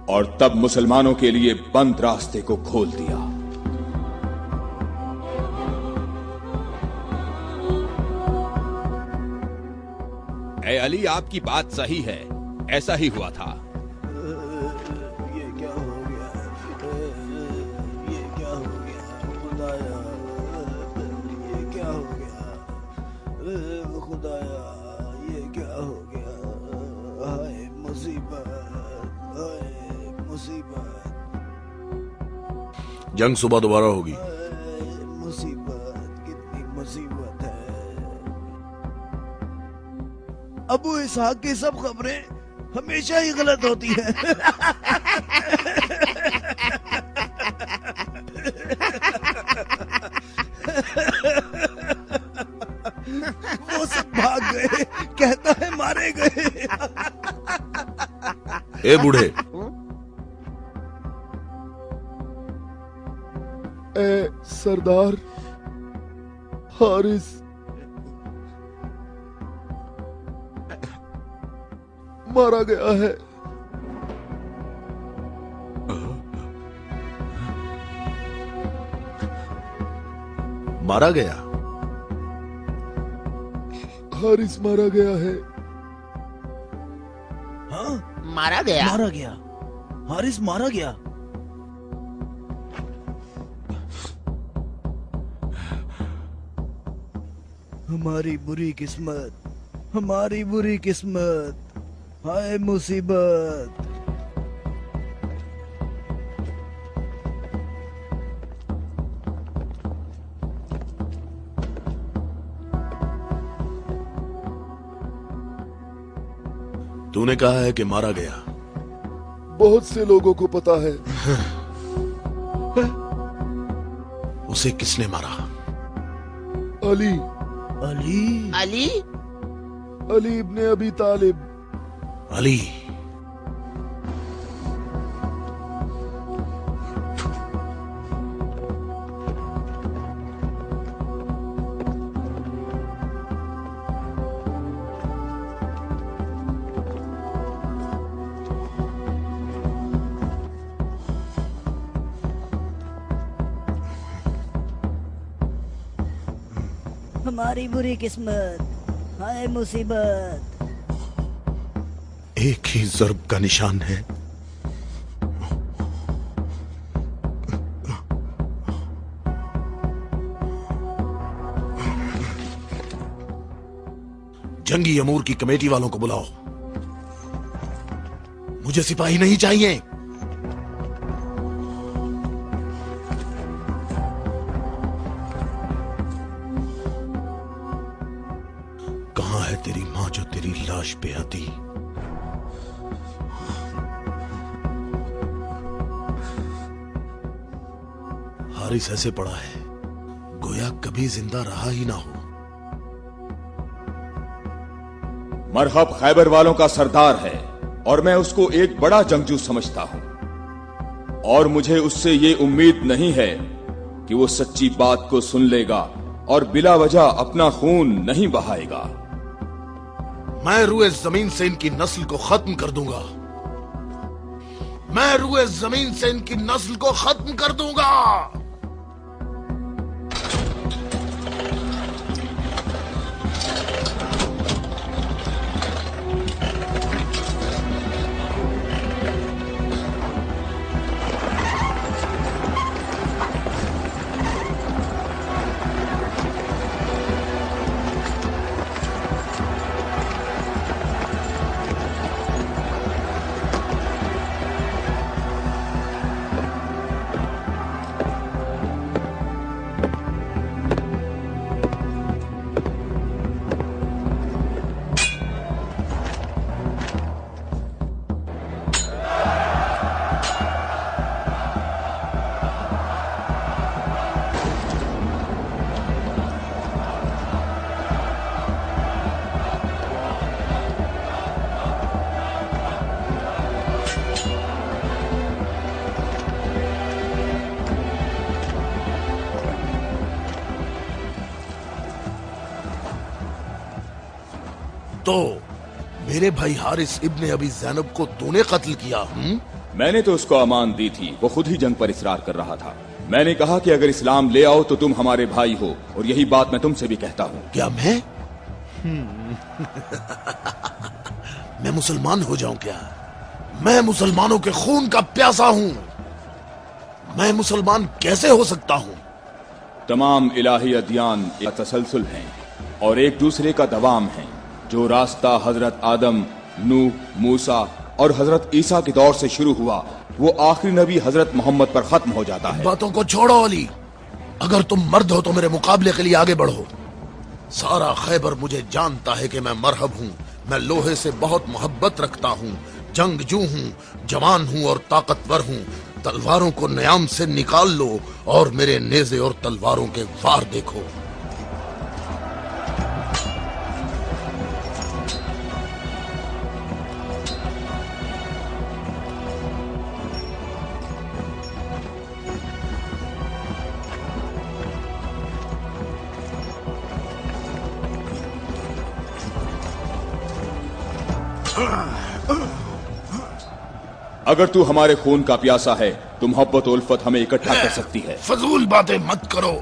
और तब मुसलमानों के लिए बंद रास्ते को खोल दिया। ए अली, आपकी बात सही है, ऐसा ही हुआ था। ये क्या हो गया? ये क्या हो गया खुदाया? ये क्या हो गया खुदाया? ये क्या हो गया? हाय मुसीबत, हाय मुसीबत, जंग सुबह दोबारा होगी। मुसीबत, कितनी मुसीबत है। अबू इसहाक की सब खबरें हमेशा ही गलत होती है। वो सब भाग गए, कहता है मारे गए। ए बूढ़े, ए सरदार, हारिस मारा गया है। मारा गया? हारिस मारा गया है। हाँ, मारा गया? मारा गया, हारिस मारा गया। हमारी बुरी किस्मत, हमारी बुरी किस्मत, हाय मुसीबत। तूने कहा है कि मारा गया। बहुत से लोगों को पता है। उसे किसने मारा? अली, अली, अली? अली इब्ने अबी तालिब। अली? हमारी बुरी किस्मत, हाय मुसीबत। एक ही ज़र्ब का निशान है। जंगी अमूर की कमेटी वालों को बुलाओ। मुझे सिपाही नहीं चाहिए। कहां है तेरी मां जो तेरी लाश पे आती? हारिस ऐसे पड़ा है गोया कभी जिंदा रहा ही ना हो। मरहब खैबर वालों का सरदार है और मैं उसको एक बड़ा जंगजू समझता हूं, और मुझे उससे ये उम्मीद नहीं है कि वो सच्ची बात को सुन लेगा और बिला वजह अपना खून नहीं बहाएगा। मैं रुए जमीन से इनकी नस्ल को खत्म कर दूंगा। मैं रुए जमीन से इनकी नस्ल को खत्म कर दूंगा। तो मेरे भाई हारिस इब्ने अबी ज़ैनब को तूने कत्ल किया? मैंने तो उसको अमान दी थी, वो खुद ही जंग पर इसरार कर रहा था। मैंने कहा कि अगर इस्लाम ले आओ तो तुम हमारे भाई हो, और यही बात मैं तुमसे भी कहता हूँ। क्या मैं मैं मुसलमान हो जाऊं क्या? मैं मुसलमानों के खून का प्यासा हूं। मैं मुसलमान कैसे हो सकता हूं? तमाम इलाही अदियान एक तसलसल हैं और एक दूसरे का दवाम है। जो रास्ता हजरत आदम, नूह, मूसा और हजरत ईसा के दौर से शुरू हुआ, वो आखिरी नबी हजरत मोहम्मद पर खत्म हो जाता है। बातों को छोड़ो अली, अगर तुम मर्द हो तो मेरे मुकाबले के लिए आगे बढ़ो। सारा खैबर मुझे जानता है कि मैं मरहब हूँ। मैं लोहे से बहुत मोहब्बत रखता हूँ, जंगजू हूँ, जवान हूँ और ताकतवर हूँ। तलवारों को न्याम से निकाल लो और मेरे नेज़े और तलवारों के वार देखो। अगर तू हमारे खून का प्यासा है तो मोहब्बत उल्फत हमें इकट्ठा कर सकती है। फजूल बातें मत करो।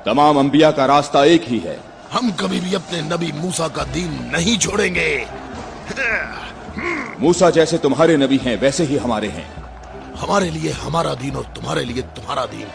तमाम अंबिया का रास्ता एक ही है। हम कभी भी अपने नबी मूसा का दीन नहीं छोड़ेंगे। मूसा जैसे तुम्हारे नबी हैं वैसे ही हमारे हैं। हमारे लिए हमारा दीन और तुम्हारे लिए तुम्हारा दीन।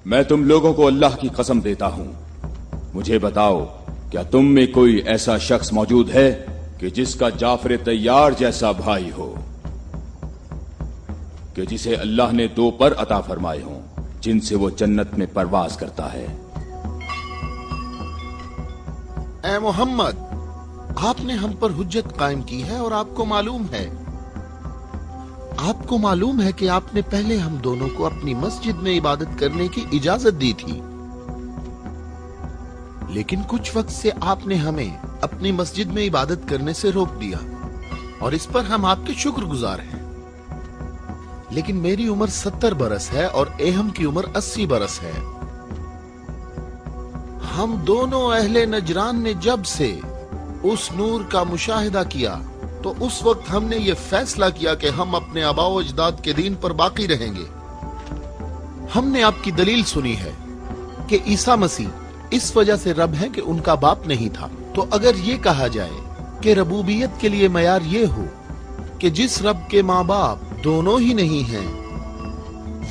मैं तुम लोगों को अल्लाह की कसम देता हूं, मुझे बताओ क्या तुम में कोई ऐसा शख्स मौजूद है कि जिसका जाफर तैयार जैसा भाई हो, कि जिसे अल्लाह ने 2 पर अता फरमाए हों जिनसे वो जन्नत में परवाज करता है। ए मोहम्मद, आपने हम पर हुज्जत कायम की है और आपको मालूम है कि आपने पहले हम दोनों को अपनी मस्जिद में इबादत करने की इजाजत दी थी, लेकिन कुछ वक्त से आपने हमें अपनी मस्जिद में इबादत करने से रोक दिया और इस पर हम आपके शुक्रगुजार हैं। लेकिन मेरी उम्र 70 बरस है और एहम की उम्र 80 बरस है। ہم دونوں اہل نجران نے جب سے اس نور کا مشاہدہ کیا تو اس وقت ہم نے یہ فیصلہ کیا کہ ہم اپنے آباء و اجداد کے دین پر باقی رہیں گے. ہم نے آپ کی دلیل سنی ہے کہ عیسیٰ مسیح اس وجہ سے رب ہے کہ ان کا باپ نہیں تھا. تو اگر یہ کہا جائے کہ ربوبیت کے لیے معیار یہ ہو کہ جس رب کے ماں باپ دونوں ہی نہیں ہیں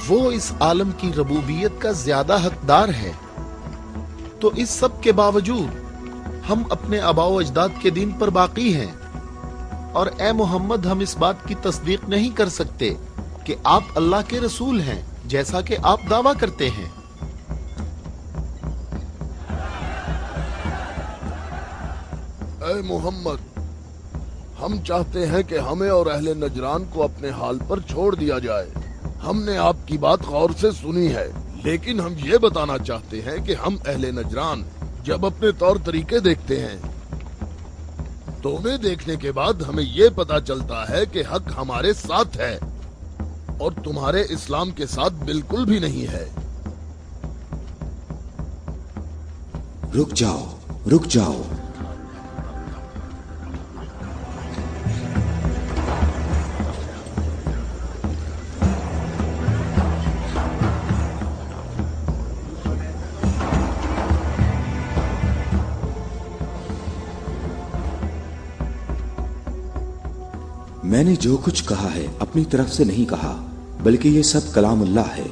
وہ اس عالم کی ربوبیت کا زیادہ حقدار ہے، تو اس سب کے باوجود ہم اپنے آباء و اجداد کے دین پر باقی ہیں. اور اے محمد، ہم اس بات کی تصدیق نہیں کر سکتے کہ آپ اللہ کے رسول ہیں جیسا کہ آپ دعویٰ کرتے ہیں. اے محمد، ہم چاہتے ہیں کہ ہمیں اور اہل نجران کو اپنے حال پر چھوڑ دیا جائے. ہم نے آپ کی بات غور سے سنی ہے، لیکن ہم یہ بتانا چاہتے ہیں کہ ہم اہل نجران جب اپنے طور طریقے دیکھتے ہیں تو انہیں دیکھنے کے بعد ہمیں یہ پتا چلتا ہے کہ حق ہمارے ساتھ ہے اور تمہارے اسلام کے ساتھ بالکل بھی نہیں ہے. رک جاؤ، رک جاؤ. میں نے جو کچھ کہا ہے اپنی طرف سے نہیں کہا، بلکہ یہ سب کلام اللہ ہے.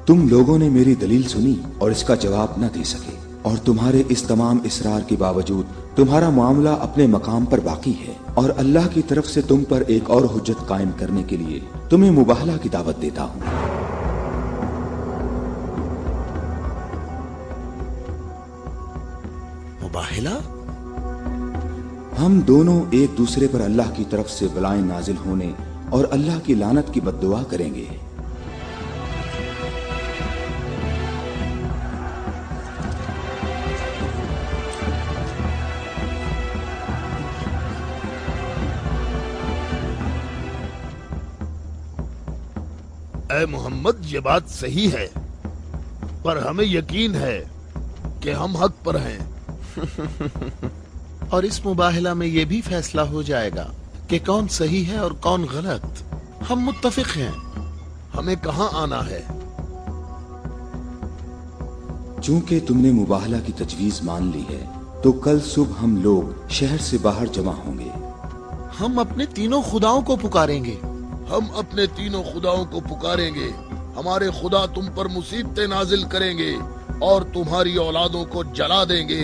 تم لوگوں نے میری دلیل سنی اور اس کا جواب نہ دے سکے، اور تمہارے اس تمام اصرار کے باوجود تمہارا معاملہ اپنے مقام پر باقی ہے. اور اللہ کی طرف سے تم پر ایک اور حجت قائم کرنے کے لیے تمہیں مباہلہ کی دعوت دیتا ہوں. مباہلہ؟ ہم دونوں ایک دوسرے پر اللہ کی طرف سے بلائیں نازل ہونے اور اللہ کی لعنت کی بد دعا کریں گے. اے محمد، یہ بات صحیح ہے، پر ہمیں یقین ہے کہ ہم حق پر ہیں. اور اس مباہلہ میں یہ بھی فیصلہ ہو جائے گا کہ کون صحیح ہے اور کون غلط. ہم متفق ہیں. ہمیں کہاں آنا ہے؟ چونکہ تم نے مباہلہ کی تجویز مان لی ہے تو کل صبح ہم لوگ شہر سے باہر جمع ہوں گے. ہم اپنے تینوں خداؤں کو پکاریں گے. ہم اپنے تینوں خداؤں کو پکاریں گے. ہمارے خدا تم پر مصیبتیں نازل کریں گے اور تمہاری اولادوں کو جلا دیں گے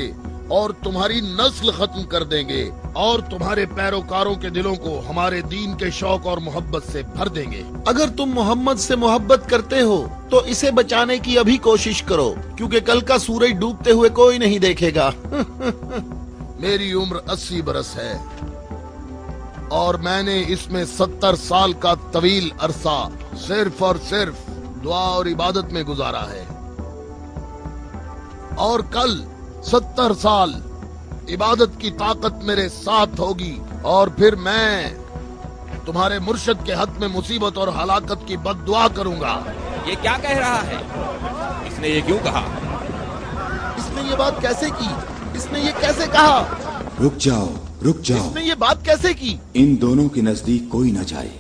اور تمہاری نسل ختم کر دیں گے اور تمہارے پیروکاروں کے دلوں کو ہمارے دین کے شوق اور محبت سے بھر دیں گے. اگر تم محمد سے محبت کرتے ہو تو اسے بچانے کی ابھی کوشش کرو، کیونکہ کل کا سورج ڈوبتے ہوئے کوئی نہیں دیکھے گا. میری عمر 80 برس ہے اور میں نے اس میں 70 سال کا طویل عرصہ صرف اور صرف دعا اور عبادت میں گزارا ہے، اور کل 70 سال عبادت کی طاقت میرے ساتھ ہوگی اور پھر میں تمہارے مرشد کے حق میں مصیبت اور ہلاکت کی بد دعا کروں گا. یہ کیا کہہ رہا ہے؟ اس نے یہ کیوں کہا؟ اس نے یہ بات کیسے کی؟ اس نے یہ کیسے کہا؟ رک جاؤ، رک جاؤ. اس نے یہ بات کیسے کی؟ ان دونوں کے نزدیک کوئی نہ جائے.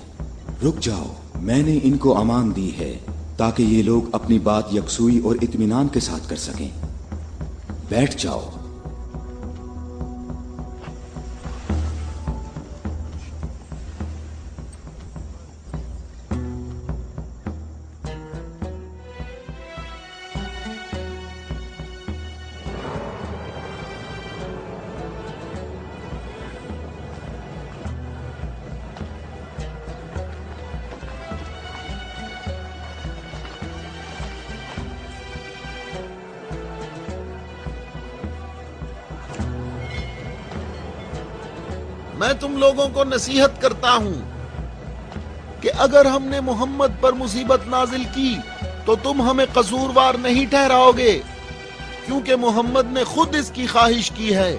رک جاؤ. میں نے ان کو امان دی ہے تاکہ یہ لوگ اپنی بات یکسوئی اور اطمینان کے ساتھ کر سکیں. بیٹھ جاؤ. میں تم لوگوں کو نصیحت کرتا ہوں کہ اگر ہم نے محمد پر مصیبت نازل کی تو تم ہمیں قصوروار نہیں ٹھہراؤ گے، کیونکہ محمد نے خود اس کی خواہش کی ہے.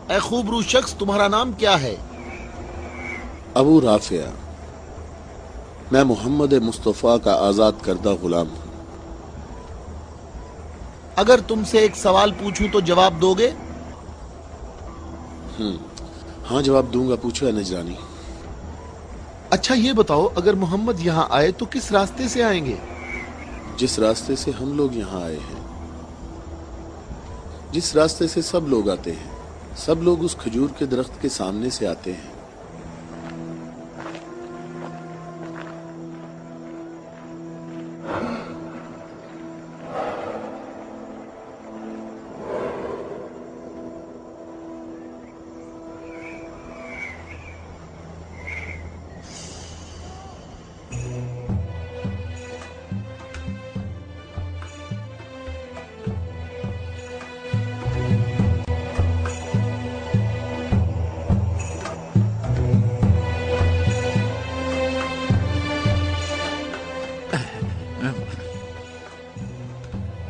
اے خوبرو شخص، تمہارا نام کیا ہے؟ ابو رافع، میں محمد مصطفیٰ کا آزاد کردہ غلام ہوں۔ اگر تم سے ایک سوال پوچھوں تو جواب دو گے؟ ہاں جواب دوں گا، پوچھو اے نجرانی۔ اچھا یہ بتاؤ، اگر محمد یہاں آئے تو کس راستے سے آئیں گے؟ جس راستے سے ہم لوگ یہاں آئے ہیں، جس راستے سے سب لوگ آتے ہیں، سب لوگ اس کھجور کے درخت کے سامنے سے آتے ہیں۔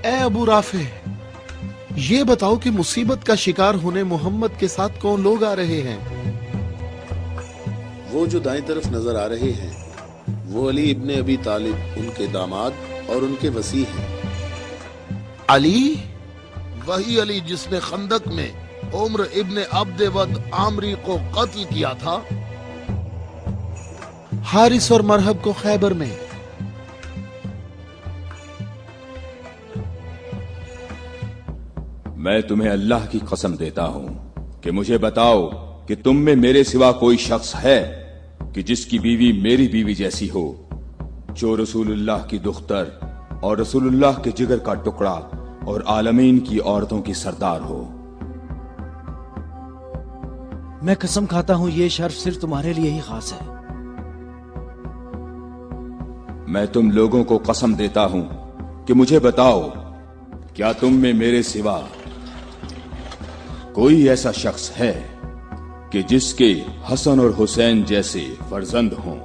اے ابو رافع، یہ بتاؤ کہ مصیبت کا شکار ہونے محمد کے ساتھ کون لوگ آ رہے ہیں؟ وہ جو دائیں طرف نظر آ رہے ہیں وہ علی ابن ابی طالب، ان کے داماد اور ان کے وصی ہیں۔ علی؟ وہی علی جس نے خندق میں عمر ابن عبد ود عامری کو قتل کیا تھا؟ حارث اور مرحب کو خیبر میں؟ میں تمہیں اللہ کی قسم دیتا ہوں کہ مجھے بتاؤ کہ تم میں میرے سوا کوئی شخص ہے کہ جس کی بیوی میری بیوی جیسی ہو، جو رسول اللہ کی دختر اور رسول اللہ کے جگر کا ٹکڑا اور عالمین کی عورتوں کی سردار ہو۔ میں قسم کھاتا ہوں یہ شرف صرف تمہارے لیے ہی خاص ہے۔ میں تم لوگوں کو قسم دیتا ہوں کہ مجھے بتاؤ، کیا تم میں میرے سوا کوئی ایسا شخص ہے کہ جس کے حسن اور حسین جیسے فرزند ہوں،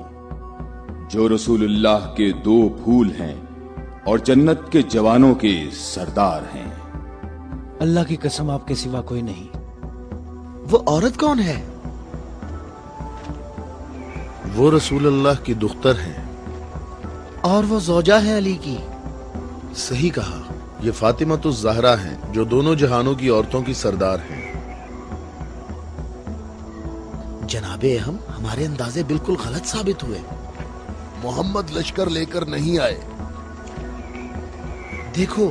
جو رسول اللہ کے دو پھول ہیں اور جنت کے جوانوں کے سردار ہیں؟ اللہ کی قسم آپ کے سوا کوئی نہیں۔ وہ عورت کون ہے؟ وہ رسول اللہ کی دختر ہیں۔ اور وہ زوجہ ہے علی کی؟ صحیح کہا، یہ فاطمہ الزہرا ہیں جو دونوں جہانوں کی عورتوں کی سردار ہیں۔ جناب اہم، ہمارے اندازے بالکل غلط ثابت ہوئے۔ محمد لشکر لے کر نہیں آئے۔ دیکھو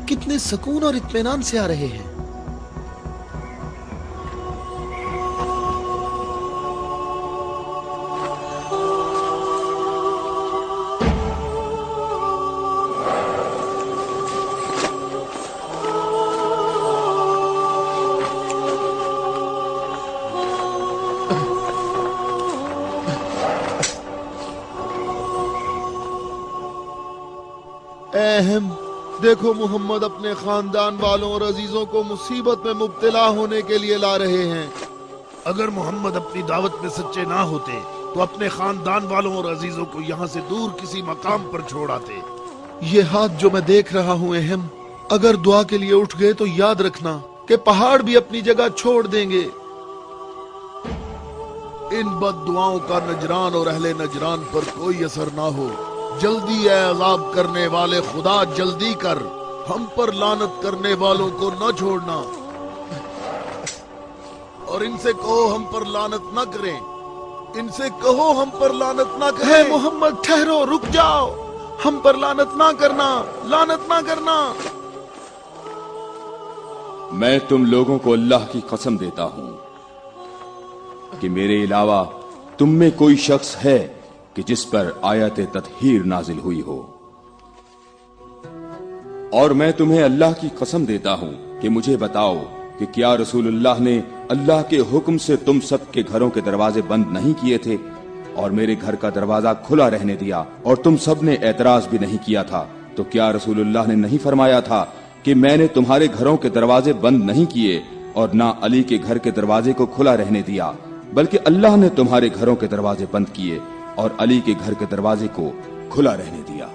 کتنے سکون اور اطمینان سے آ رہے ہیں۔ اہم دیکھو، محمد اپنے خاندان والوں اور عزیزوں کو مصیبت میں مبتلا ہونے کے لیے لا رہے ہیں۔ اگر محمد اپنی دعوت میں سچے نہ ہوتے تو اپنے خاندان والوں اور عزیزوں کو یہاں سے دور کسی مقام پر چھوڑ آتے۔ یہ ہاتھ جو میں دیکھ رہا ہوں اہم، اگر دعا کے لیے اٹھ گئے تو یاد رکھنا کہ پہاڑ بھی اپنی جگہ چھوڑ دیں گے۔ ان بد دعاؤں کا نجران اور اہل نجران پر کوئی اثر نہ ہو۔ جلدی اے عذاب کرنے والے خدا، جلدی کر، ہم پر لعنت کرنے والوں کو نہ چھوڑنا، اور ان سے کہو ہم پر لعنت نہ کریں، ان سے کہو ہم پر لعنت نہ کریں۔ اے محمد ٹھہرو، رک جاؤ، ہم پر لعنت نہ کرنا، لعنت نہ کرنا۔ میں تم لوگوں کو اللہ کی قسم دیتا ہوں کہ میرے علاوہ تم میں کوئی شخص ہے کہ جس پر آیت تطہیر نازل ہوئی ہو، اور میں تمہیں اللہ کی قسم دیتا ہوں کہ مجھے بتاؤ کہ کیا رسول اللہ نے اللہ کے حکم سے تم سب کے گھروں کے دروازے بند نہیں کیے تھے اور میرے گھر کا دروازہ کھلا رہنے دیا، اور تم سب نے اعتراض بھی نہیں کیا تھا؟ تو کیا رسول اللہ نے نہیں فرمایا تھا کہ میں نے تمہارے گھروں کے دروازے بند نہیں کیے اور نہ علی کے گھر کے دروازے کو کھلا رہنے دیا، بلکہ اللہ نے تمہارے گھروں کے دروازے بند کیے اور علی کے گھر کے دروازے کو کھلا رہنے دیا؟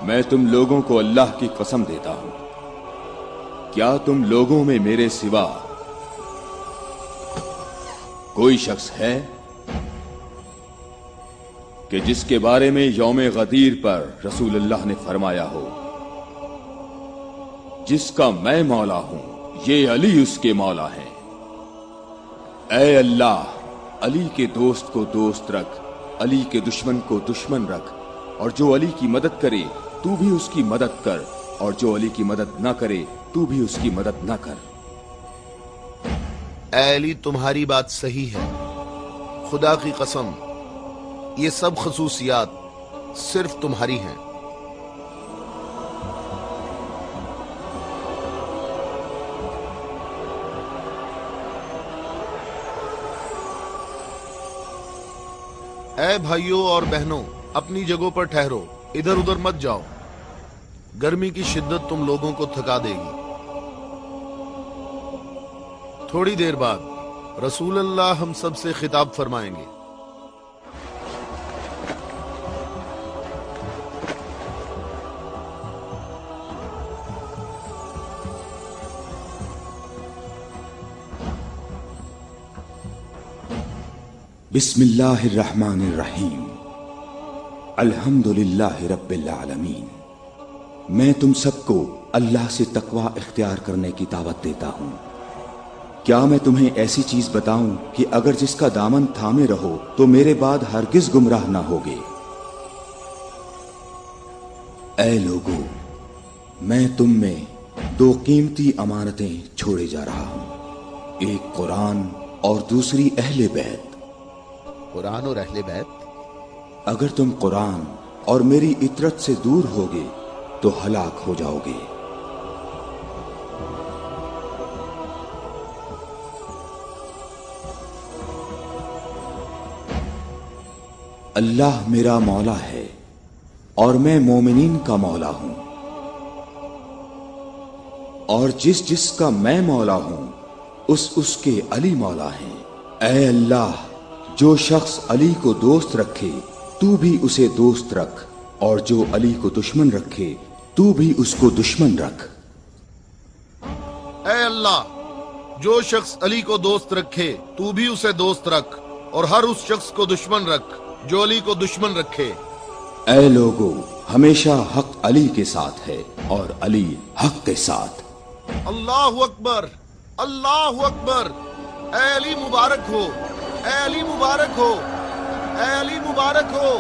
मैं तुम लोगों को अल्लाह की कसम देता हूं, क्या तुम लोगों में मेरे सिवा कोई शख्स है कि जिसके बारे में यौम गदीर पर रसूलुल्लाह ने फरमाया हो, जिसका मैं मौला हूं, ये अली उसके मौला है। ऐ अल्लाह, अली के दोस्त को दोस्त रख, अली के दुश्मन को दुश्मन रख, और जो अली की मदद करे तू भी उसकी मदद कर, और जो अली की मदद ना करे तू भी उसकी मदद ना कर। ऐ अली, तुम्हारी बात सही है, खुदा की कसम ये सब खसूसियात सिर्फ तुम्हारी हैं। ऐ भाइयों और बहनों, अपनी जगहों पर ठहरो, इधर उधर मत जाओ, गर्मी की शिद्दत तुम लोगों को थका देगी। थोड़ी देर बाद रसूलुल्लाह हम सब से खिताब फरमाएंगे। बिस्मिल्लाहिर्रहमानिर्रहीम, अल्हम्दुलिल्लाहि रब्बिल आलमीन। मैं तुम सबको अल्लाह से तकवा इख्तियार करने की दावत देता हूँ। क्या मैं तुम्हें ऐसी चीज बताऊं कि अगर जिसका दामन थामे रहो तो मेरे बाद हरगिज गुमराह ना होगे। ऐ लोगो, मैं तुम में दो कीमती अमानतें छोड़े जा रहा हूं, एक कुरान और दूसरी अहले बैत। कुरान और अहले बैत? अगर तुम कुरान और मेरी इतरत से दूर होगे तो हलाक हो जाओगे। अल्लाह मेरा मौला है और मैं मोमिनीन का मौला हूं, और जिसका मैं मौला हूं उसके अली मौला हैं। ऐ अल्लाह, जो शख्स अली को दोस्त रखे तू भी उसे दोस्त रख, और जो अली को दुश्मन रखे तू भी उसको दुश्मन रख। ऐ अल्लाह, जो शख्स अली को दोस्त रखे तू भी उसे दोस्त रख, और हर उस शख्स को दुश्मन रख जो अली को दुश्मन रखे। ऐ लोगो, हमेशा हक अली के साथ है और अली हक के साथ। अल्लाहु अकबर, अल्लाहु अकबर। ऐ अली मुबारक हो, ऐ अली मुबारक हो, ऐ अली मुबारक हो।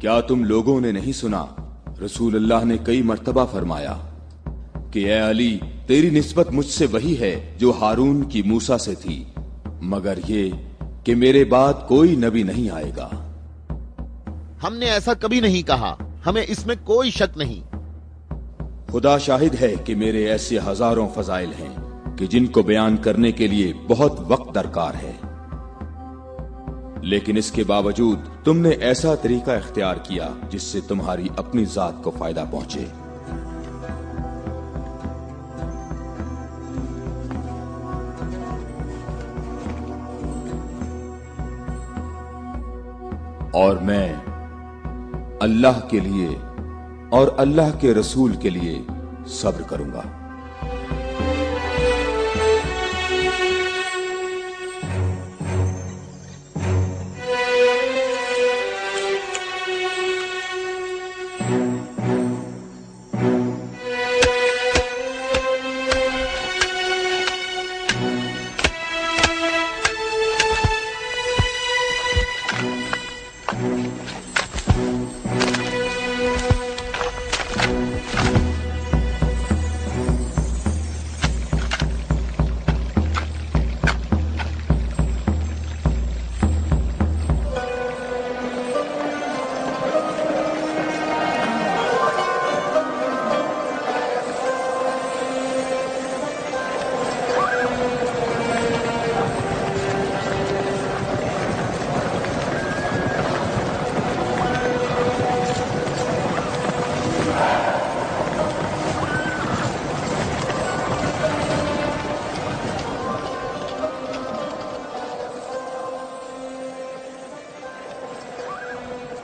क्या तुम लोगों ने नहीं सुना, रसूलुल्लाह ने कई मर्तबा फरमाया कि ऐ अली, तेरी निस्बत मुझसे वही है जो हारून की मूसा से थी, मगर ये कि मेरे बाद कोई नबी नहीं आएगा। हमने ऐसा कभी नहीं कहा, हमें इसमें कोई शक नहीं। खुदा शाहिद है कि मेरे ऐसे हजारों फजाइल हैं कि जिनको बयान करने के लिए बहुत वक्त दरकार है, लेकिन इसके बावजूद तुमने ऐसा तरीका इख्तियार किया जिससे तुम्हारी अपनी जात को फायदा पहुंचे। और मैं अल्लाह के लिए और अल्लाह के रसूल के लिए सब्र करूंगा।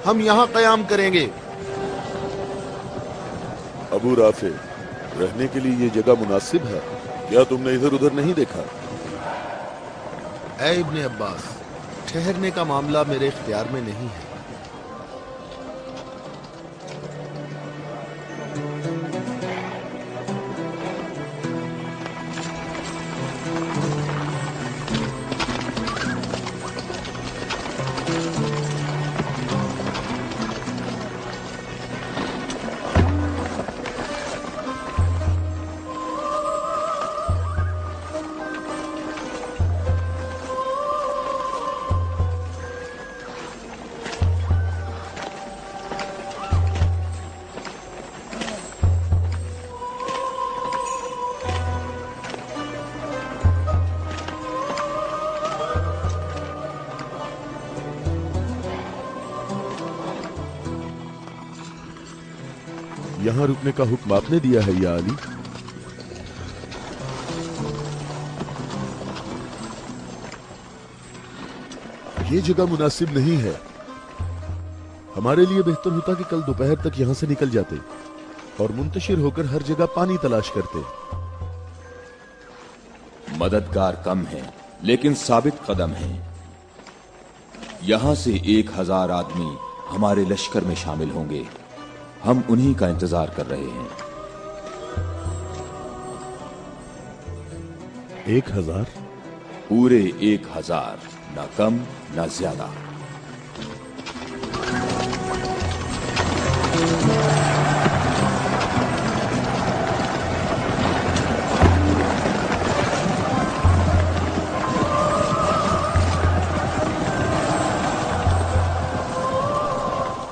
हम यहाँ कयाम करेंगे। अबू राफे, रहने के लिए ये जगह मुनासिब है? क्या तुमने इधर उधर नहीं देखा? ऐ इब्ने अब्बास, ठहरने का मामला मेरे इख्तियार में नहीं है। यहाँ रुकने का हुक्म आपने दिया है या अली? ये जगह मुनासिब नहीं है। हमारे लिए बेहतर होता कि कल दोपहर तक यहां से निकल जाते और मुंतशिर होकर हर जगह पानी तलाश करते। मददगार कम है लेकिन साबित कदम है। यहां से 1000 आदमी हमारे लश्कर में शामिल होंगे। हम उन्हीं का इंतजार कर रहे हैं। 1000? पूरे 1000, ना कम ना ज्यादा।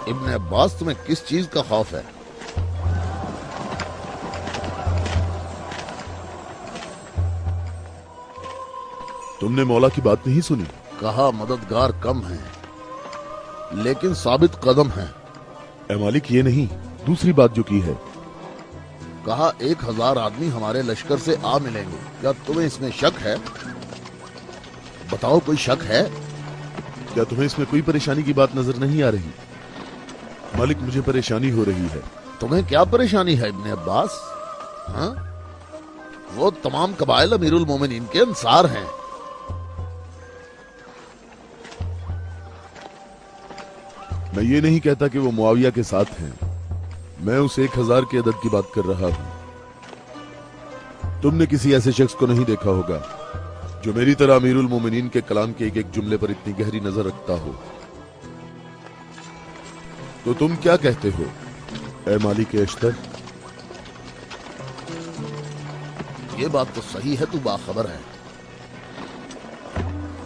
इब्ने अब्बास, तुम्हें किस चीज का खौफ है? तुमने मौला की बात नहीं सुनी? कहा मददगार कम है लेकिन साबित कदम है। ए मालिक, ये नहीं, दूसरी बात जो की है। कहा 1000 आदमी हमारे लश्कर से आ मिलेंगे। क्या तुम्हें इसमें शक है? बताओ, कोई शक है? क्या तुम्हें इसमें कोई परेशानी की बात नजर नहीं आ रही? मालिक, मुझे परेशानी हो रही है। तुम्हें क्या परेशानी है इब्ने अब्बास? हाँ? वो तमाम कबाइल अमीरुल मोमिनीन के अंसार हैं। मैं ये नहीं कहता कि वो मुआविया के साथ हैं। मैं उस 1000 के अदद की बात कर रहा हूं। तुमने किसी ऐसे शख्स को नहीं देखा होगा जो मेरी तरह अमीरुल मोमिनीन के कलाम के एक एक जुमले पर इतनी गहरी नजर रखता हो। तो तुम क्या कहते हो ए मालिक अश्तर? ये बात तो सही है, तू बाखबर है।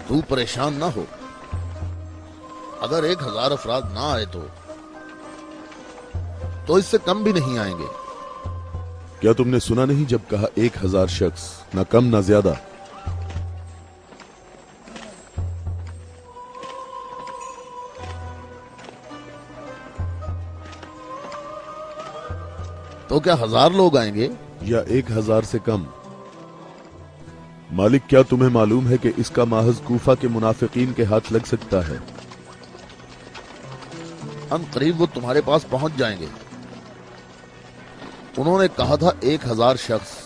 तू परेशान ना हो। अगर 1000 अफराद ना आए तो इससे कम भी नहीं आएंगे। क्या तुमने सुना नहीं जब कहा 1000 शख्स, ना कम ना ज्यादा? तो क्या 1000 लोग आएंगे या 1000 से कम? मालिक, क्या तुम्हें मालूम है कि इसका माहज कूफा के मुनाफिकीन के हाथ लग सकता है? अन करीब वो तुम्हारे पास पहुंच जाएंगे। उन्होंने कहा था 1000 शख्स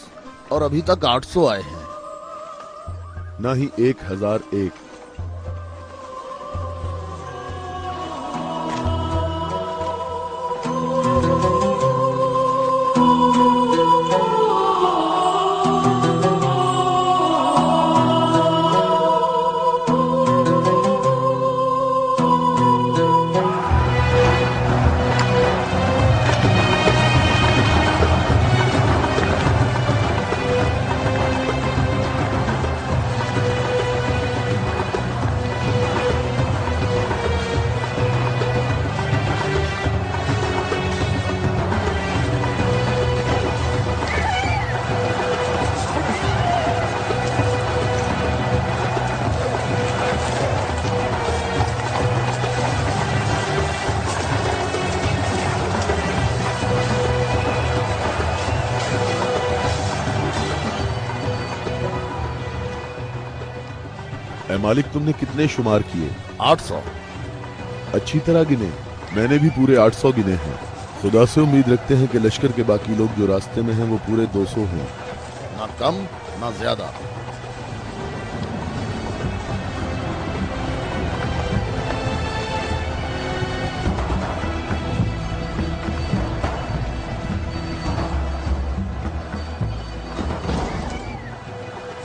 और अभी तक 800 आए हैं। ना ही 1001। मालिक, तुमने कितने शुमार किए? 800। अच्छी तरह गिने? मैंने भी पूरे 800 गिने हैं। खुदा से उम्मीद रखते हैं कि लश्कर के बाकी लोग जो रास्ते में हैं वो पूरे 200 हों। ना कम ना ज्यादा।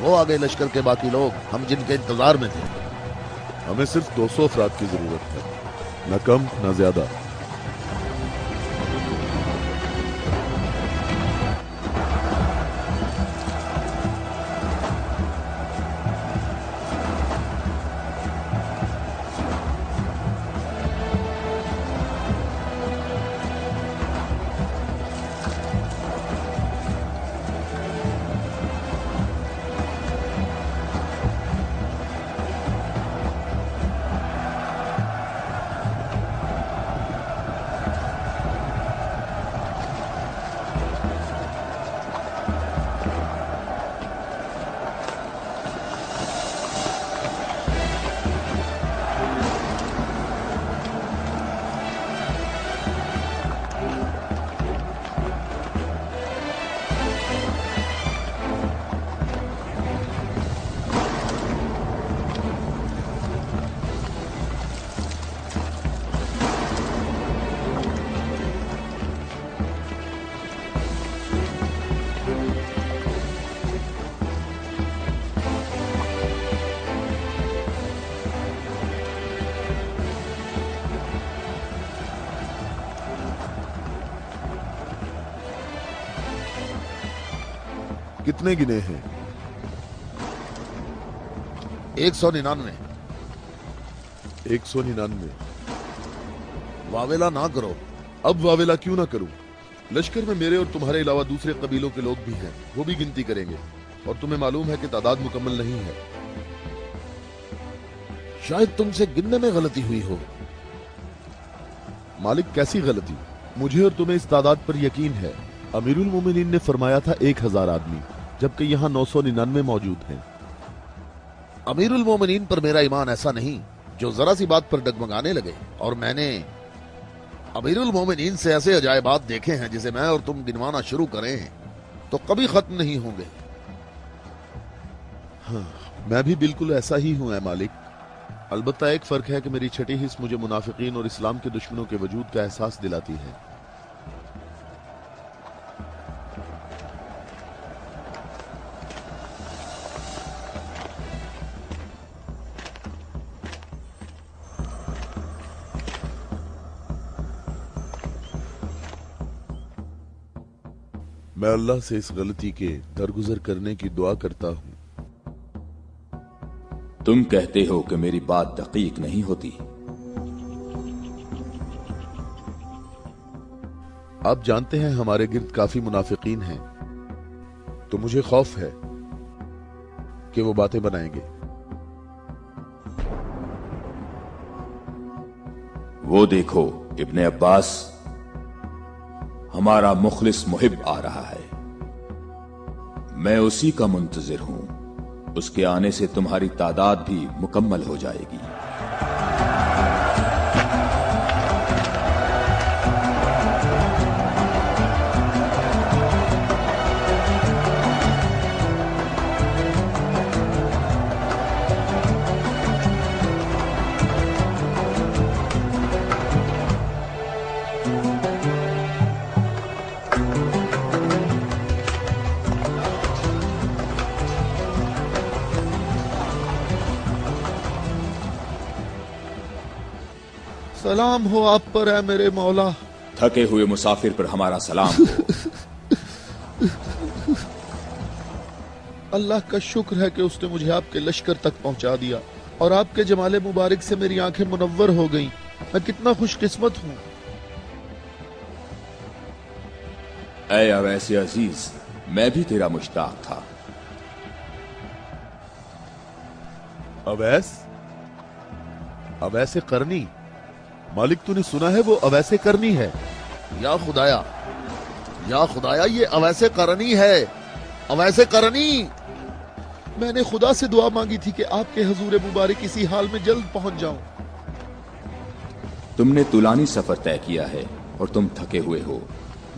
वो आ गए लश्कर के बाकी लोग, हम जिनके इंतजार में थे। हमें सिर्फ 200 अफराद की जरूरत है, न कम न ज्यादा। कितने गिने हैं? 199। 199। वावेला ना करो। अब वावेला क्यों ना करूं? लश्कर में मेरे और तुम्हारे अलावा दूसरे कबीलों के लोग भी हैं, वो भी गिनती करेंगे। और तुम्हें मालूम है कि तादाद मुकम्मल नहीं है। शायद तुमसे गिनने में गलती हुई हो। मालिक, कैसी गलती? मुझे और तुम्हें इस तादाद पर यकीन है। अमीरुल मोमिनीन ने फरमाया था 1000 आदमी, जबकि यहाँ 999 मौजूद हैं। अमीरुल मोमिनीन पर मेरा ईमान ऐसा नहीं जो जरा सी बात पर डगमगाने लगे। और मैंने अमीरुल मोमिनीन से ऐसे अजायबात देखे हैं जिसे मैं और तुम गिनवाना शुरू करें तो कभी खत्म नहीं होंगे। हाँ, मैं भी बिल्कुल ऐसा ही हूं ऐ मालिक। अलबत्ता एक फर्क है कि मेरी छठी हिस्स मुझे मुनाफिकीन और इस्लाम के दुश्मनों के वजूद का एहसास दिलाती है। मैं अल्लाह से इस गलती के दरगुजर करने की दुआ करता हूं। तुम कहते हो कि मेरी बात दकीक नहीं होती। आप जानते हैं हमारे गिर्द काफी मुनाफिकीन हैं, तो मुझे खौफ है कि वो बातें बनाएंगे। वो देखो, इब्ने अब्बास, हमारा मुखलिस मुहिब आ रहा है। मैं उसी का मुंतजिर हूं। उसके आने से तुम्हारी तादाद भी मुकम्मल हो जाएगी। सलाम हो आप पर है मेरे मौला। थके हुए मुसाफिर पर हमारा सलाम हो। अल्लाह का शुक्र है कि उसने मुझे आपके लश्कर तक पहुंचा दिया और आपके जमाले मुबारक से मेरी आंखें मुनव्वर हो गईं। मैं कितना खुशकिस्मत हूं। ऐ अवैस अजीज, मैं भी तेरा मुश्ताक था। अवैस? अवैसे करनी? मालिक तूने सुना है वो अवैसे करनी है? या खुदाया ये अवैसे करनी है। अवैसे करनी। मैंने खुदा से दुआ मांगी थी कि आपके हजूर मुबारक इसी हाल में जल्द पहुंच जाऊं। तुमने तुलानी सफर तय किया है और तुम थके हुए हो।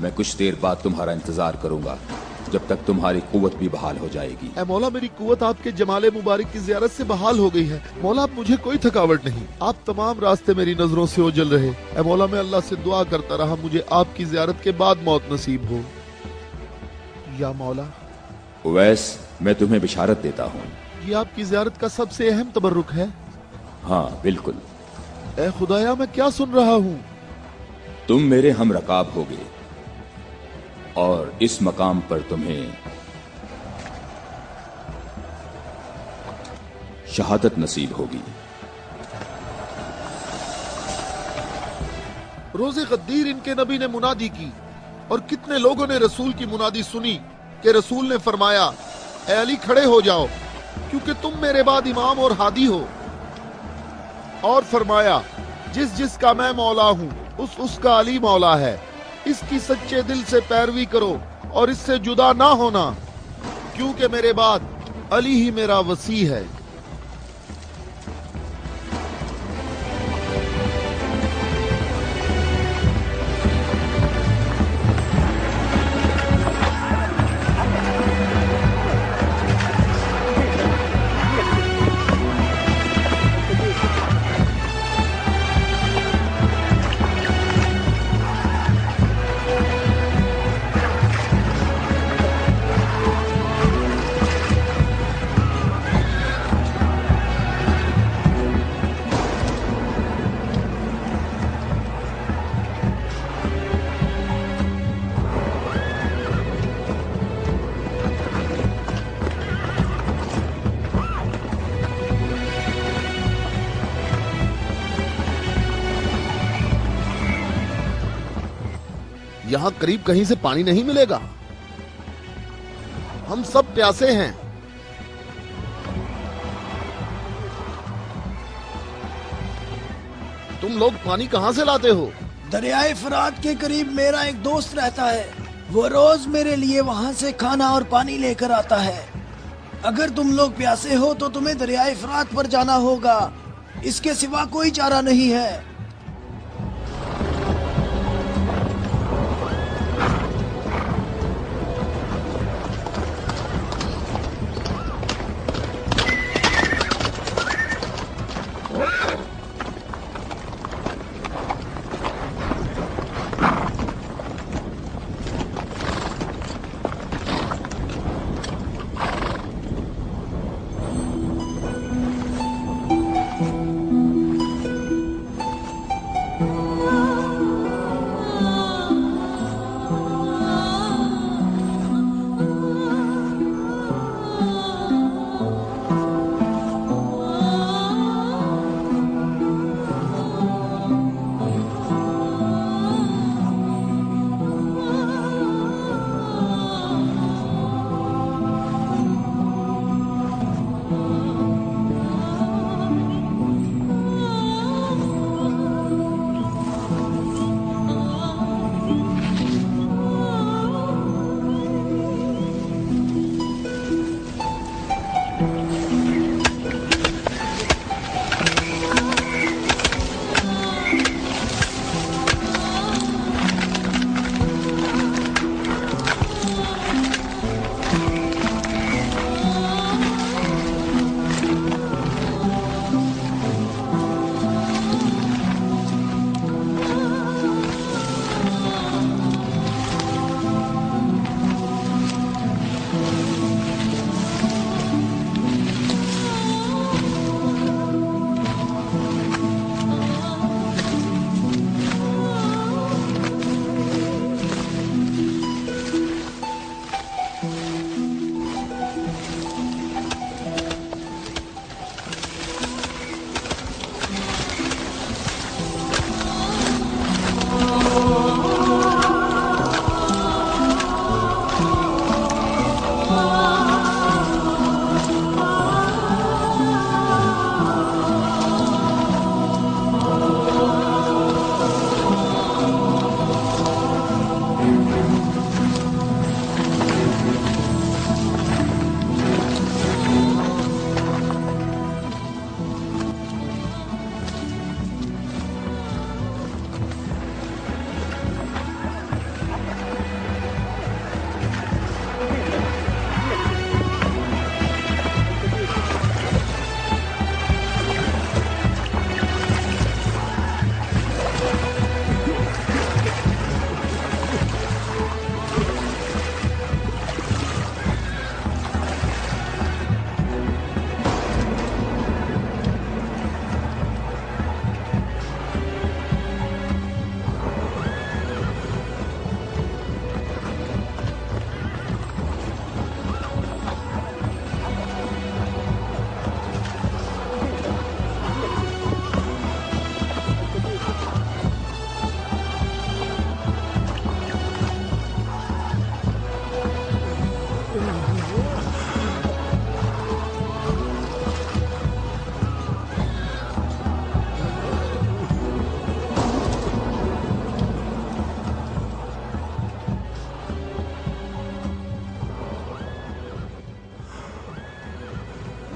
मैं कुछ देर बाद तुम्हारा इंतजार करूंगा जब तक तुम्हारी कुव्वत भी बहाल हो जाएगी। ऐ मौला, मेरी कुव्वत आपके जमाले मुबारक की ज़ियारत से बहाल हो गई है। मौला, अब मुझे कोई थकावट नहीं। आप तमाम रास्ते मेरी नजरों से ओझल रहे। ऐ मौला, मैं अल्लाह से दुआ करता रहा मुझे आपकी ज़ियारत के बाद मौत नसीब हो। या मौला। उवैस, मैं तुम्हें बिशारत देता हूँ। ये आपकी ज़ियारत का सबसे अहम तबर्रुक है। हाँ बिल्कुल। ऐ खुदाया, मैं क्या सुन रहा हूँ? तुम मेरे हम रकाब होगे और इस मकाम पर तुम्हें शहादत नसीब होगी। रोज़े गद्दीर इनके नबी ने मुनादी की और कितने लोगों ने रसूल की मुनादी सुनी कि रसूल ने फरमाया, ऐ अली खड़े हो जाओ क्योंकि तुम मेरे बाद इमाम और हादी हो। और फरमाया, जिसका मैं मौला हूँ उसका अली मौला है। इसकी सच्चे दिल से पैरवी करो और इससे जुदा ना होना, क्योंकि मेरे बाद अली ही मेरा वसी है। यहाँ करीब कहीं से पानी नहीं मिलेगा। हम सब प्यासे हैं। तुम लोग पानी कहाँ से लाते हो? दरियाए फरात के करीब मेरा एक दोस्त रहता है। वो रोज मेरे लिए वहाँ से खाना और पानी लेकर आता है। अगर तुम लोग प्यासे हो तो तुम्हें दरियाए फरात पर जाना होगा। इसके सिवा कोई चारा नहीं है।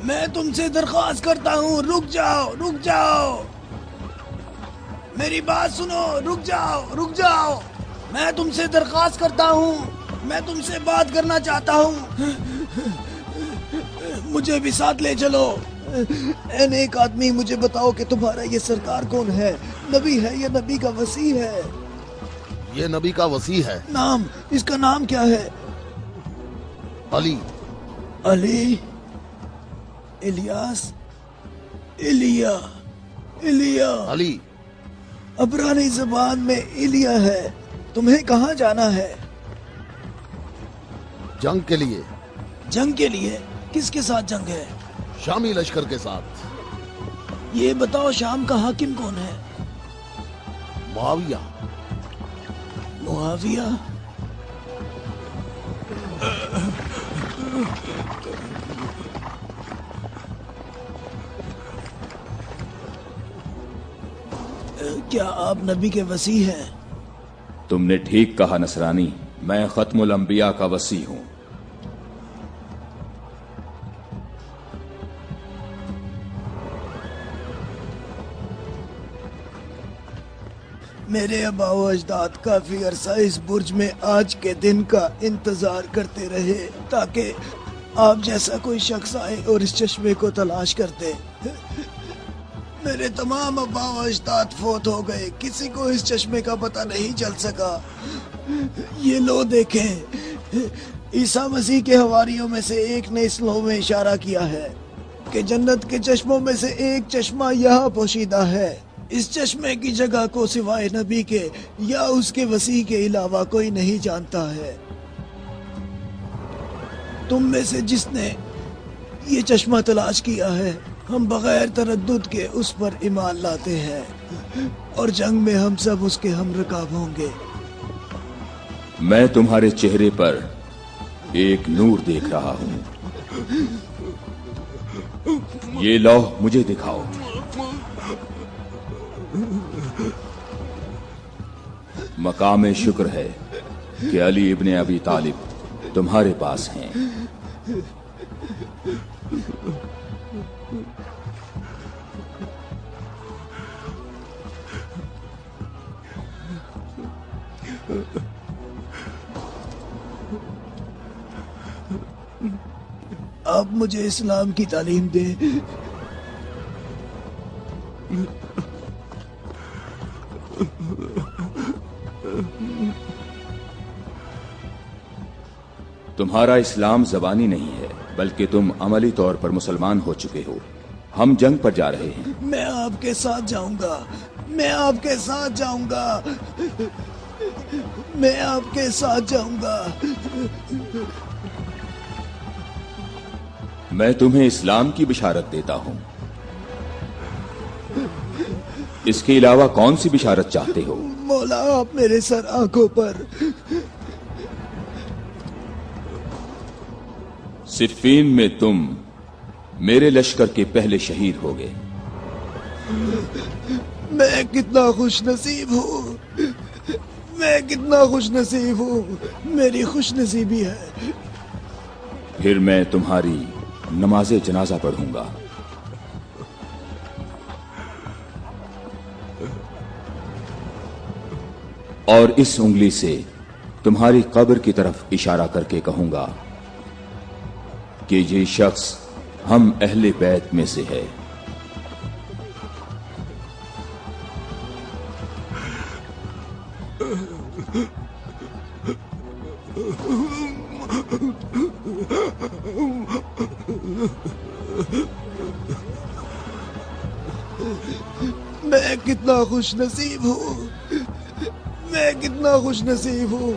میں تم سے درخواست کرتا ہوں، رک جاؤ، رک جاؤ، میری بات سنو، رک جاؤ، رک جاؤ، میں تم سے درخواست کرتا ہوں، میں تم سے بات کرنا چاہتا ہوں، مجھے بھی ساتھ لے چلو۔ اے نیک آدمی، مجھے بتاؤ کہ تمہارا یہ سرکار کون ہے؟ نبی ہے یا نبی کا وصی ہے؟ یہ نبی کا وصی ہے۔ نام، اس کا نام کیا ہے؟ علی۔ علی، الیاس، ایلیا، ایلیا۔ علی عبرانی زبان میں ایلیا ہے۔ تمہیں کہاں جانا ہے؟ جنگ کے لیے۔ جنگ کے لیے؟ کس کے ساتھ جنگ ہے؟ شامی لشکر کے ساتھ۔ یہ بتاؤ شام کا حاکم کون ہے؟ معاویہ۔ معاویہ؟ کیا آپ نبی کے وصی ہیں؟ تم نے ٹھیک کہا نصرانی، میں ختم الانبیاء کا وصی ہوں۔ میرے آبا و اجداد کافی عرصہ اس برج میں آج کے دن کا انتظار کرتے رہے تاکہ آپ جیسا کوئی شخص آئے اور اس چشمے کو تلاش کرتے۔ میرے تمام آبا و اجداد فوت ہو گئے، کسی کو اس چشمے کا پتہ نہیں چل سکا۔ یہ لو دیکھیں، عیسیٰ مسیح کے حواریوں میں سے ایک نے اس لو میں اشارہ کیا ہے کہ جنت کے چشموں میں سے ایک چشمہ یہاں پوشیدہ ہے۔ اس چشمے کی جگہ کو سوائے نبی کے یا اس کے وصی کے علاوہ کوئی نہیں جانتا ہے۔ تم میں سے جس نے یہ چشمہ تلاش کیا ہے، ہم بغیر تردد کے اس پر ایمان لاتے ہیں اور جنگ میں ہم سب اس کے ہم رکاب ہوں گے۔ میں تمہارے چہرے پر ایک نور دیکھ رہا ہوں، یہ لوح مجھے دکھاؤ۔ مقام شکر ہے کہ علی ابن ابی طالب تمہارے پاس ہیں۔ آپ مجھے اسلام کی تعلیم دیں۔ تمہارا اسلام زبانی نہیں ہے بلکہ تم عملی طور پر مسلمان ہو چکے ہو۔ ہم جنگ پر جا رہے ہیں۔ میں آپ کے ساتھ جاؤں گا، میں آپ کے ساتھ جاؤں گا، میں آپ کے ساتھ جاؤں گا۔ میں تمہیں اسلام کی بشارت دیتا ہوں۔ اس کے علاوہ کون سی بشارت چاہتے ہو؟ مولا، آپ میرے سر آنکھوں پر۔ صفین میں تم میرے لشکر کے پہلے شہید ہو گئے۔ میں کتنا خوش نصیب ہوں، میں کتنا خوش نصیب ہوں، میری خوش نصیبی ہے۔ پھر میں تمہاری نماز جنازہ پڑھوں گا۔ اور اس انگلی سے تمہاری قبر کی طرف اشارہ کر کے کہوں گا کہ یہ شخص ہم اہل بیت میں سے ہے۔ میں کتنا خوش نصیب ہوں، میں کتنا خوش نصیب ہوں۔